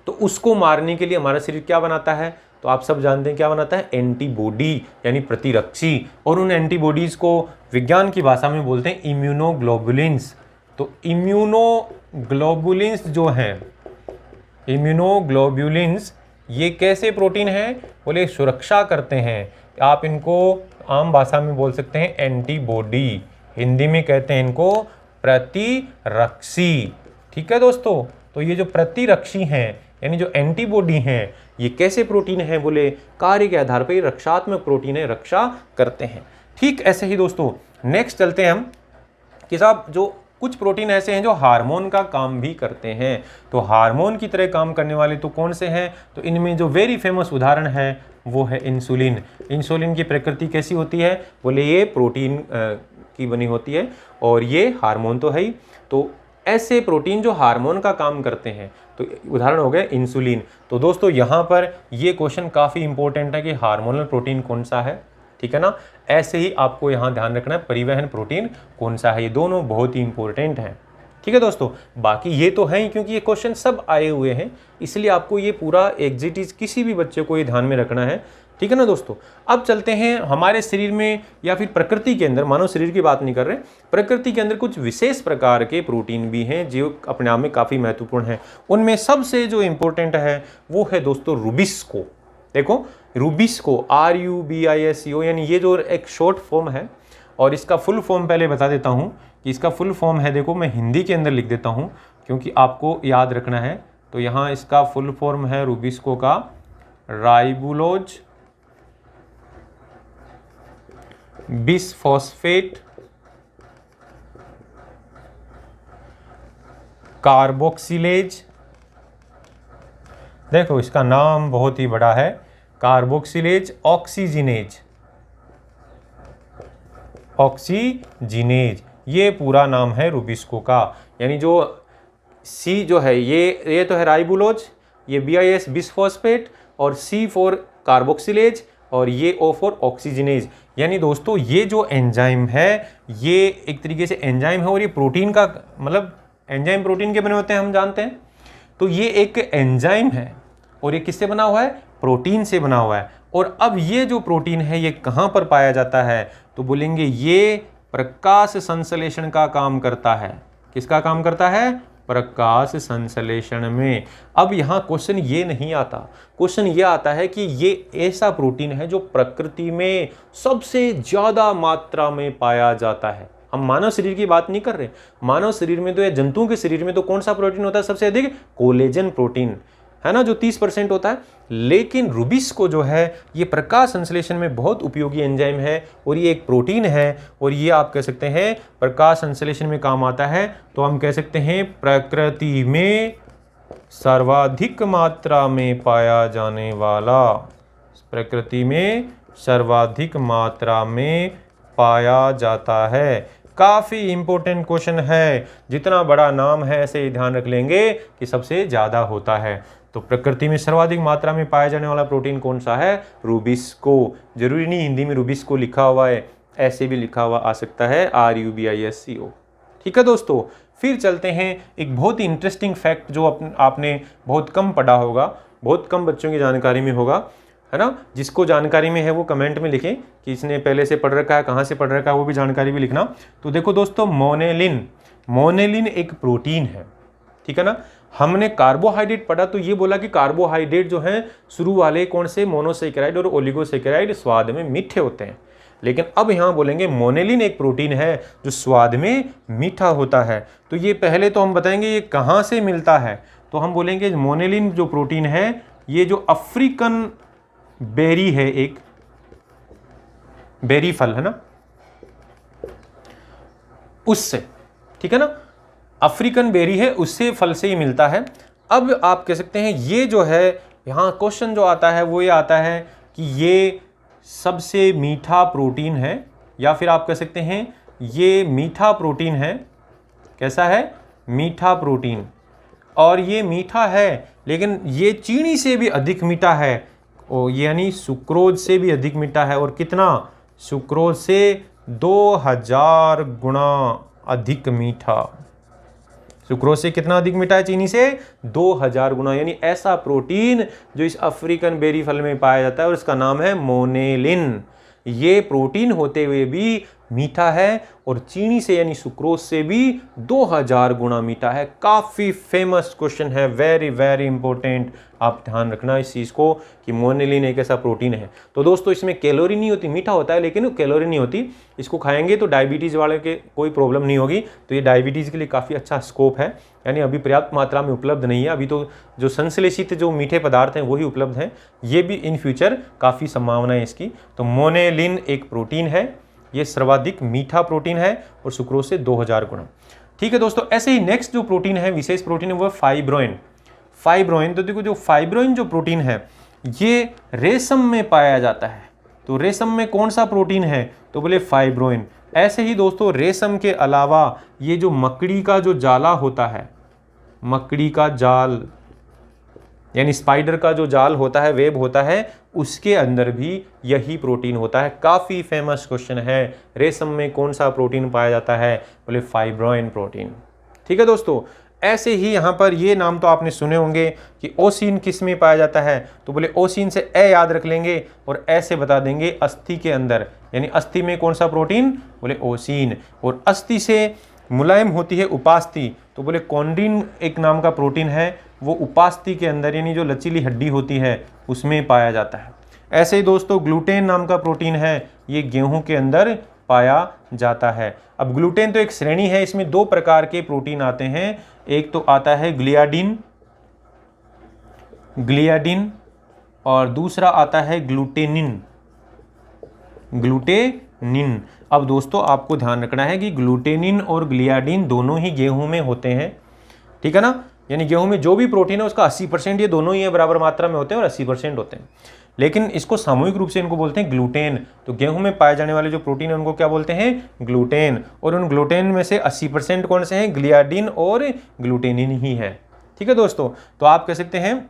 तो उसको मारने के लिए हमारा शरीर क्या बनाता है, तो आप सब जानते हैं क्या बनाता है, एंटीबॉडी यानी प्रतिरक्षी। और उन एंटीबॉडीज को विज्ञान की भाषा में बोलते हैं इम्यूनोग्लोबुलिन्स। तो इम्यूनोग्लोबुलिन्स जो हैं, इम्यूनोग्लोबुलिन्स ये कैसे प्रोटीन हैं, बोले सुरक्षा करते हैं। आप इनको आम भाषा में बोल सकते हैं एंटीबॉडी, हिंदी में कहते हैं इनको प्रतिरक्षी। ठीक है दोस्तों, तो ये जो प्रतिरक्षी हैं यानी जो एंटीबॉडी हैं, ये कैसे प्रोटीन हैं, बोले कार्य के आधार पर रक्षात्मक प्रोटीन है, रक्षा करते हैं। ठीक ऐसे ही दोस्तों नेक्स्ट चलते हैं हम कि साहब जो कुछ प्रोटीन ऐसे हैं जो हार्मोन का काम भी करते हैं। तो हार्मोन की तरह काम करने वाले तो कौन से हैं, तो इनमें जो वेरी फेमस उदाहरण है वो है इंसुलिन। इंसुलिन की प्रकृति कैसी होती है, बोले ये प्रोटीन की बनी होती है और ये हार्मोन तो है ही। तो ऐसे प्रोटीन जो हार्मोन का काम करते हैं, तो उदाहरण हो गए इंसुलिन। तो दोस्तों यहाँ पर ये क्वेश्चन काफ़ी इंपॉर्टेंट है कि हार्मोनल प्रोटीन कौन सा है, ठीक है ना। ऐसे ही आपको यहाँ ध्यान रखना है परिवहन प्रोटीन कौन सा है, ये दोनों बहुत ही इंपॉर्टेंट हैं। ठीक है दोस्तों, बाकी ये तो है ही क्योंकि ये क्वेश्चन सब आए हुए हैं, इसलिए आपको ये पूरा एग्जिटिज किसी भी बच्चे को ये ध्यान में रखना है। ठीक है ना दोस्तों। अब चलते हैं हमारे शरीर में या फिर प्रकृति के अंदर, मानव शरीर की बात नहीं कर रहे, प्रकृति के अंदर कुछ विशेष प्रकार के प्रोटीन भी हैं जो अपने आप में काफ़ी महत्वपूर्ण हैं। उनमें सबसे जो इम्पोर्टेंट है वो है दोस्तों रूबिस्को। देखो रूबिस्को, RUBISCO, यानी ये जो एक शॉर्ट फॉर्म है और इसका फुल फॉर्म पहले बता देता हूँ कि इसका फुल फॉर्म है। देखो मैं हिंदी के अंदर लिख देता हूँ क्योंकि आपको याद रखना है। तो यहाँ इसका फुल फॉर्म है रूबिस्को का राइबुलोज बिसफॉस्फेट कार्बोक्सिलेज। देखो इसका नाम बहुत ही बड़ा है, कार्बोक्सिलेज ऑक्सीजिनेज, ऑक्सीजिनेज ये पूरा नाम है रूबिस्को का। यानी जो सी जो है ये तो है राइबुलोज, ये BIS बिसफॉस्फेट और C फॉर कार्बोक्सिलेज और ये O फॉर ऑक्सीजनेज। यानी दोस्तों ये जो एंजाइम है ये एक तरीके से एंजाइम है और ये प्रोटीन का मतलब एंजाइम प्रोटीन के बने होते हैं हम जानते हैं। तो ये एक एंजाइम है और ये किससे बना हुआ है? प्रोटीन से बना हुआ है। और अब ये जो प्रोटीन है ये कहाँ पर पाया जाता है? तो बोलेंगे ये प्रकाश संश्लेषण का काम करता है। किसका काम करता है? प्रकाश संश्लेषण में। अब यहाँ क्वेश्चन ये नहीं आता, क्वेश्चन ये आता है कि ये ऐसा प्रोटीन है जो प्रकृति में सबसे ज्यादा मात्रा में पाया जाता है। हम मानव शरीर की बात नहीं कर रहे, मानव शरीर में तो या जंतुओं के शरीर में तो कौन सा प्रोटीन होता है सबसे अधिक? कोलेजन प्रोटीन है ना, जो 30% होता है। लेकिन रुबिस्को जो है ये प्रकाश संश्लेषण में बहुत उपयोगी एंजाइम है और ये एक प्रोटीन है और ये आप कह सकते हैं प्रकाश संश्लेषण में काम आता है। तो हम कह सकते हैं प्रकृति में सर्वाधिक मात्रा में पाया जाने वाला, प्रकृति में सर्वाधिक मात्रा में पाया जाता है। काफी इंपॉर्टेंट क्वेश्चन है, जितना बड़ा नाम है ऐसे ही ध्यान रख लेंगे कि सबसे ज्यादा होता है। तो प्रकृति में सर्वाधिक मात्रा में पाया जाने वाला प्रोटीन कौन सा है? रुबिस्को। जरूरी नहीं हिंदी में रुबिस्को लिखा हुआ है, ऐसे भी लिखा हुआ आ सकता है RUBISCO। ठीक है दोस्तों, फिर चलते हैं एक बहुत ही इंटरेस्टिंग फैक्ट जो आपने बहुत कम पढ़ा होगा, बहुत कम बच्चों की जानकारी में होगा, है ना। जिसको जानकारी में है वो कमेंट में लिखें कि इसने पहले से पढ़ रखा है, कहाँ से पढ़ रखा है, वो भी जानकारी भी लिखना। तो देखो दोस्तों, मोनेलिन एक प्रोटीन है, ठीक है ना। हमने कार्बोहाइड्रेट पढ़ा तो ये बोला कि कार्बोहाइड्रेट जो है शुरू वाले कौन से? मोनोसेकेराइड और ओलिगोसेकेराइड स्वाद में मीठे होते हैं। लेकिन अब यहाँ बोलेंगे मोनेलिन एक प्रोटीन है जो स्वाद में मीठा होता है। तो ये पहले तो हम बताएंगे ये कहाँ से मिलता है। तो हम बोलेंगे मोनेलिन जो प्रोटीन है ये जो अफ्रीकन बेरी है, एक बेरी फल है ना, उससे, ठीक है ना, अफ्रीकन बेरी है उससे फल से ही मिलता है। अब आप कह सकते हैं ये जो है यहाँ क्वेश्चन जो आता है वो ये आता है कि ये सबसे मीठा प्रोटीन है, या फिर आप कह सकते हैं ये मीठा प्रोटीन है। कैसा है? मीठा प्रोटीन। और ये मीठा है लेकिन ये चीनी से भी अधिक मीठा है, यानी सुक्रोज से भी अधिक मीठा है। और कितना? सुक्रोज से 2000 गुना अधिक मीठा। सुक्रोज से कितना अधिक मीठा है? चीनी से 2000 गुना। यानी ऐसा प्रोटीन जो इस अफ्रीकन बेरी फल में पाया जाता है और इसका नाम है मोनेलिन। ये प्रोटीन होते हुए भी मीठा है और चीनी से यानी सुक्रोज से भी 2000 गुना मीठा है। काफ़ी फेमस क्वेश्चन है, वेरी वेरी इंपॉर्टेंट। आप ध्यान रखना इस चीज़ को कि मोनेलिन एक ऐसा प्रोटीन है। तो दोस्तों इसमें कैलोरी नहीं होती, मीठा होता है लेकिन कैलोरी नहीं होती। इसको खाएंगे तो डायबिटीज़ वाले के कोई प्रॉब्लम नहीं होगी। तो ये डायबिटीज़ के लिए काफ़ी अच्छा स्कोप है, यानी अभी पर्याप्त मात्रा में उपलब्ध नहीं है। अभी तो जो संश्लेषित जो मीठे पदार्थ हैं वही उपलब्ध हैं, ये भी इन फ्यूचर काफ़ी संभावना है इसकी। तो मोनेलिन एक प्रोटीन है, ये सर्वाधिक मीठा प्रोटीन है और सुक्रोज से 2000 गुना। ठीक है दोस्तों, ऐसे ही नेक्स्ट जो प्रोटीन है, विशेष प्रोटीन है, वो फाइब्रोइन। तो देखो जो फाइब्रोइन जो प्रोटीन है ये रेशम में पाया जाता है। तो रेशम में कौन सा प्रोटीन है? तो बोले फाइब्रोइन। ऐसे ही दोस्तों रेशम के अलावा ये जो मकड़ी का जो जाला होता है, मकड़ी का जाल यानी स्पाइडर का जो जाल होता है, वेब होता है, उसके अंदर भी यही प्रोटीन होता है। काफ़ी फेमस क्वेश्चन है, रेशम में कौन सा प्रोटीन पाया जाता है? बोले फाइब्रोइन प्रोटीन। ठीक है दोस्तों, ऐसे ही यहाँ पर ये नाम तो आपने सुने होंगे कि ओसिन किस में पाया जाता है? तो बोले ओसिन से ए याद रख लेंगे और ऐसे बता देंगे अस्थि के अंदर, यानी अस्थि में कौन सा प्रोटीन? बोले ओसिन। और अस्थि से मुलायम होती है उपास्थि, तो बोले कॉन्ड्रिन एक नाम का प्रोटीन है, वो उपास्थि के अंदर यानी जो लचीली हड्डी होती है उसमें पाया जाता है। ऐसे ही दोस्तों ग्लूटेन नाम का प्रोटीन है, ये गेहूं के अंदर पाया जाता है। अब ग्लूटेन तो एक श्रेणी है, इसमें दो प्रकार के प्रोटीन आते हैं। एक तो आता है ग्लियाडिन और दूसरा आता है ग्लूटेनिन। अब दोस्तों आपको ध्यान रखना है कि ग्लूटेनिन और ग्लियाडिन दोनों ही गेहूं में होते हैं, ठीक है ना। यानी गेहूं में जो भी प्रोटीन है उसका 80% ये दोनों ही बराबर मात्रा में होते हैं और 80% होते हैं। लेकिन इसको सामूहिक रूप से इनको बोलते हैं ग्लूटेन। तो गेहूं में पाए जाने वाले जो प्रोटीन है उनको क्या बोलते हैं? ग्लूटेन। और उन ग्लूटेन में से 80% कौन से हैं? ग्लियाडिन और ग्लूटेनिन ही है। ठीक है दोस्तों, तो आप कह सकते हैं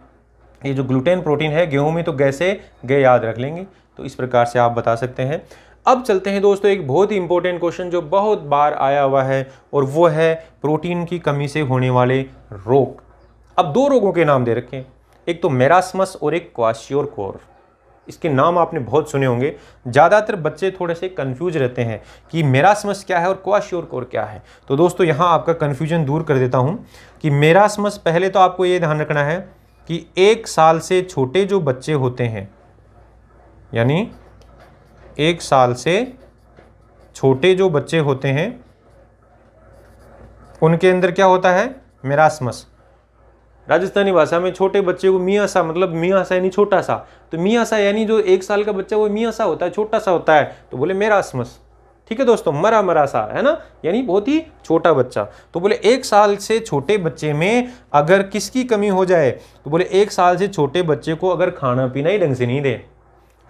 ये जो ग्लूटेन प्रोटीन है गेहूं में, तो गे याद रख लेंगे। तो इस प्रकार से आप बता सकते हैं। अब चलते हैं दोस्तों एक बहुत ही इंपॉर्टेंट क्वेश्चन जो बहुत बार आया हुआ है, और वो है प्रोटीन की कमी से होने वाले रोग। अब दो रोगों के नाम दे रखे हैं, एक तो मेरास्मस और एक क्वाशियोरकोर। इसके नाम आपने बहुत सुने होंगे। ज़्यादातर बच्चे थोड़े से कंफ्यूज रहते हैं कि मेरास्मस क्या है और क्वाशियोरकोर क्या है। तो दोस्तों यहाँ आपका कंफ्यूजन दूर कर देता हूँ कि मेरास्मस, पहले तो आपको ये ध्यान रखना है कि 1 साल से छोटे जो बच्चे होते हैं, यानी 1 साल से छोटे जो बच्चे होते हैं, उनके अंदर क्या होता है, मेरास्मस। राजस्थानी भाषा में छोटे बच्चे को मियाँ सा, मतलब मियाँ सा यानी छोटा सा, तो मियाँ सा यानी जो 1 साल का बच्चा वो मियाँ सा होता है, छोटा सा होता है, तो बोले मेरास्मस। ठीक है दोस्तों, मरा मरा सा, है ना, यानी बहुत ही छोटा बच्चा। तो बोले 1 साल से छोटे बच्चे में अगर किसकी कमी हो जाए, तो बोले 1 साल से छोटे बच्चे को अगर खाना पीना ही ढंग से नहीं दे,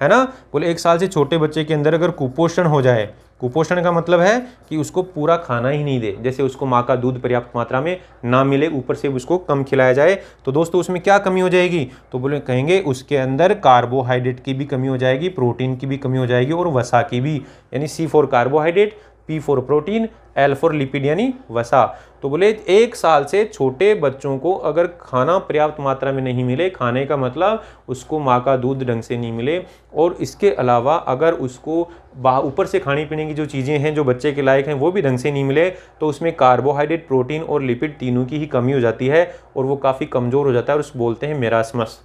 है ना, बोले 1 साल से छोटे बच्चे के अंदर अगर कुपोषण हो जाए, कुपोषण का मतलब है कि उसको पूरा खाना ही नहीं दे, जैसे उसको माँ का दूध पर्याप्त मात्रा में ना मिले, ऊपर से उसको कम खिलाया जाए, तो दोस्तों उसमें क्या कमी हो जाएगी, तो बोले कहेंगे उसके अंदर कार्बोहाइड्रेट की भी कमी हो जाएगी, प्रोटीन की भी कमी हो जाएगी, और वसा की भी, यानी C for carbohydrate, P for protein, L for lipid यानी वसा। तो बोले 1 साल से छोटे बच्चों को अगर खाना पर्याप्त मात्रा में नहीं मिले, खाने का मतलब उसको माँ का दूध ढंग से नहीं मिले, और इसके अलावा अगर उसको ऊपर से खाने पीने की जो चीज़ें हैं जो बच्चे के लायक हैं वो भी ढंग से नहीं मिले, तो उसमें कार्बोहाइड्रेट, प्रोटीन और लिपिड तीनों की ही कमी हो जाती है, और वो काफ़ी कमज़ोर हो जाता है, और उसको बोलते हैं मेरास्मस।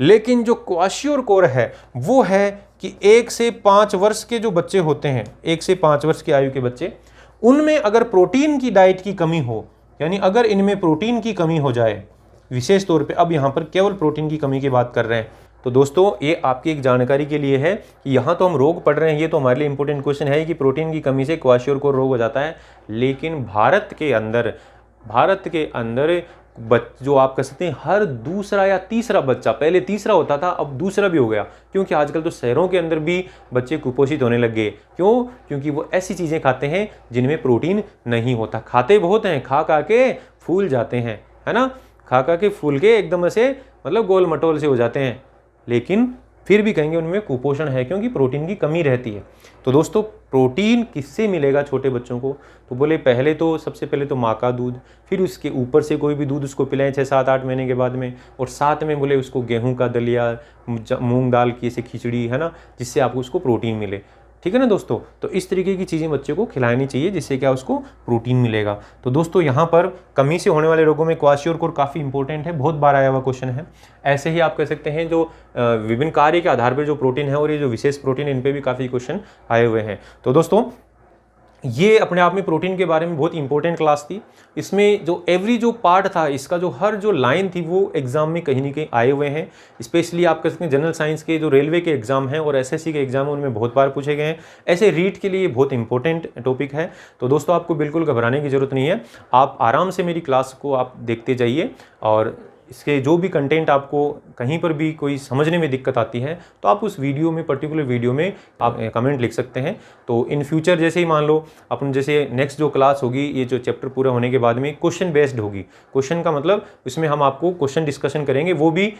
लेकिन जो क्वाशियोरकोर है वो है कि 1 से 5 वर्ष के जो बच्चे होते हैं, 1 से 5 वर्ष की आयु के बच्चे, उनमें अगर प्रोटीन की डाइट की कमी हो, यानी अगर इनमें प्रोटीन की कमी हो जाए, विशेष तौर पे अब यहाँ पर केवल प्रोटीन की कमी की बात कर रहे हैं, तो दोस्तों ये आपकी एक जानकारी के लिए है कि यहाँ तो हम रोग पढ़ रहे हैं, ये तो हमारे लिए इंपॉर्टेंट क्वेश्चन है कि प्रोटीन की कमी से क्वाशियोरकोर रोग हो जाता है, लेकिन भारत के अंदर जो आप कह सकते हैं हर दूसरा या तीसरा बच्चा, पहले तीसरा होता था अब दूसरा भी हो गया, क्योंकि आजकल तो शहरों के अंदर भी बच्चे कुपोषित होने लग गए। क्यों? क्योंकि वो ऐसी चीज़ें खाते हैं जिनमें प्रोटीन नहीं होता। खाते बहुत हैं, खा खा के फूल जाते हैं, है ना, खा खा के फूल के एकदम से मतलब गोल मटोल से हो जाते हैं, लेकिन फिर भी कहेंगे उनमें कुपोषण है क्योंकि प्रोटीन की कमी रहती है। तो दोस्तों प्रोटीन किससे मिलेगा छोटे बच्चों को, तो बोले पहले तो सबसे पहले तो माँ का दूध, फिर उसके ऊपर से कोई भी दूध उसको पिलाएं 6, 7, 8 महीने के बाद में, और साथ में बोले उसको गेहूं का दलिया, मूंग दाल की ऐसे खिचड़ी, है ना, जिससे आपको उसको प्रोटीन मिले। ठीक है ना दोस्तों, तो इस तरीके की चीज़ें बच्चे को खिलानी चाहिए जिससे क्या उसको प्रोटीन मिलेगा। तो दोस्तों यहाँ पर कमी से होने वाले रोगों में क्वाशियोरकोर काफ़ी इंपॉर्टेंट है, बहुत बार आया हुआ क्वेश्चन है। ऐसे ही आप कह सकते हैं जो विभिन्न कार्य के आधार पर जो प्रोटीन है और ये जो विशेष प्रोटीन, इन पर भी काफ़ी क्वेश्चन आए हुए हैं। तो दोस्तों ये अपने आप में प्रोटीन के बारे में बहुत इंपॉर्टेंट क्लास थी। इसमें जो एवरी जो पार्ट था, इसका जो हर जो लाइन थी वो एग्जाम में कहीं ना कहीं आए हुए हैं। स्पेशली आप कह सकते हैं जनरल साइंस के जो रेलवे के एग्जाम हैं और एसएससी के एग्जाम हैं उनमें बहुत बार पूछे गए हैं। ऐसे रीट के लिए बहुत इंपॉर्टेंट टॉपिक है। तो दोस्तों आपको बिल्कुल घबराने की जरूरत नहीं है, आप आराम से मेरी क्लास को आप देखते जाइए, और इसके जो भी कंटेंट आपको कहीं पर भी कोई समझने में दिक्कत आती है तो आप उस वीडियो में, पर्टिकुलर वीडियो में आप कमेंट लिख सकते हैं। तो इन फ्यूचर जैसे ही मान लो अपन जैसे नेक्स्ट जो क्लास होगी, ये जो चैप्टर पूरा होने के बाद में क्वेश्चन बेस्ड होगी। क्वेश्चन का मतलब इसमें हम आपको क्वेश्चन डिस्कशन करेंगे, वो भी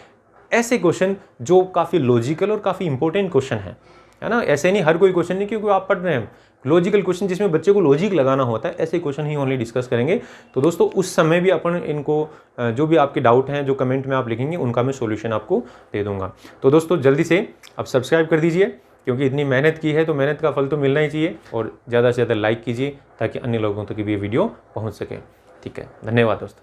ऐसे क्वेश्चन जो काफ़ी लॉजिकल और काफ़ी इंपॉर्टेंट क्वेश्चन है ना। ऐसे नहीं हर कोई क्वेश्चन नहीं, क्योंकि आप पढ़ रहे हैं लॉजिकल क्वेश्चन जिसमें बच्चे को लॉजिक लगाना होता है, ऐसे क्वेश्चन ही ओनली डिस्कस करेंगे। तो दोस्तों उस समय भी अपन इनको जो भी आपके डाउट हैं जो कमेंट में आप लिखेंगे उनका मैं सॉल्यूशन आपको दे दूंगा। तो दोस्तों जल्दी से आप सब्सक्राइब कर दीजिए, क्योंकि इतनी मेहनत की है तो मेहनत का फल तो मिलना ही चाहिए, और ज़्यादा से ज़्यादा लाइक कीजिए ताकि अन्य लोगों तक भी ये वीडियो पहुँच सके। ठीक है, धन्यवाद दोस्तों।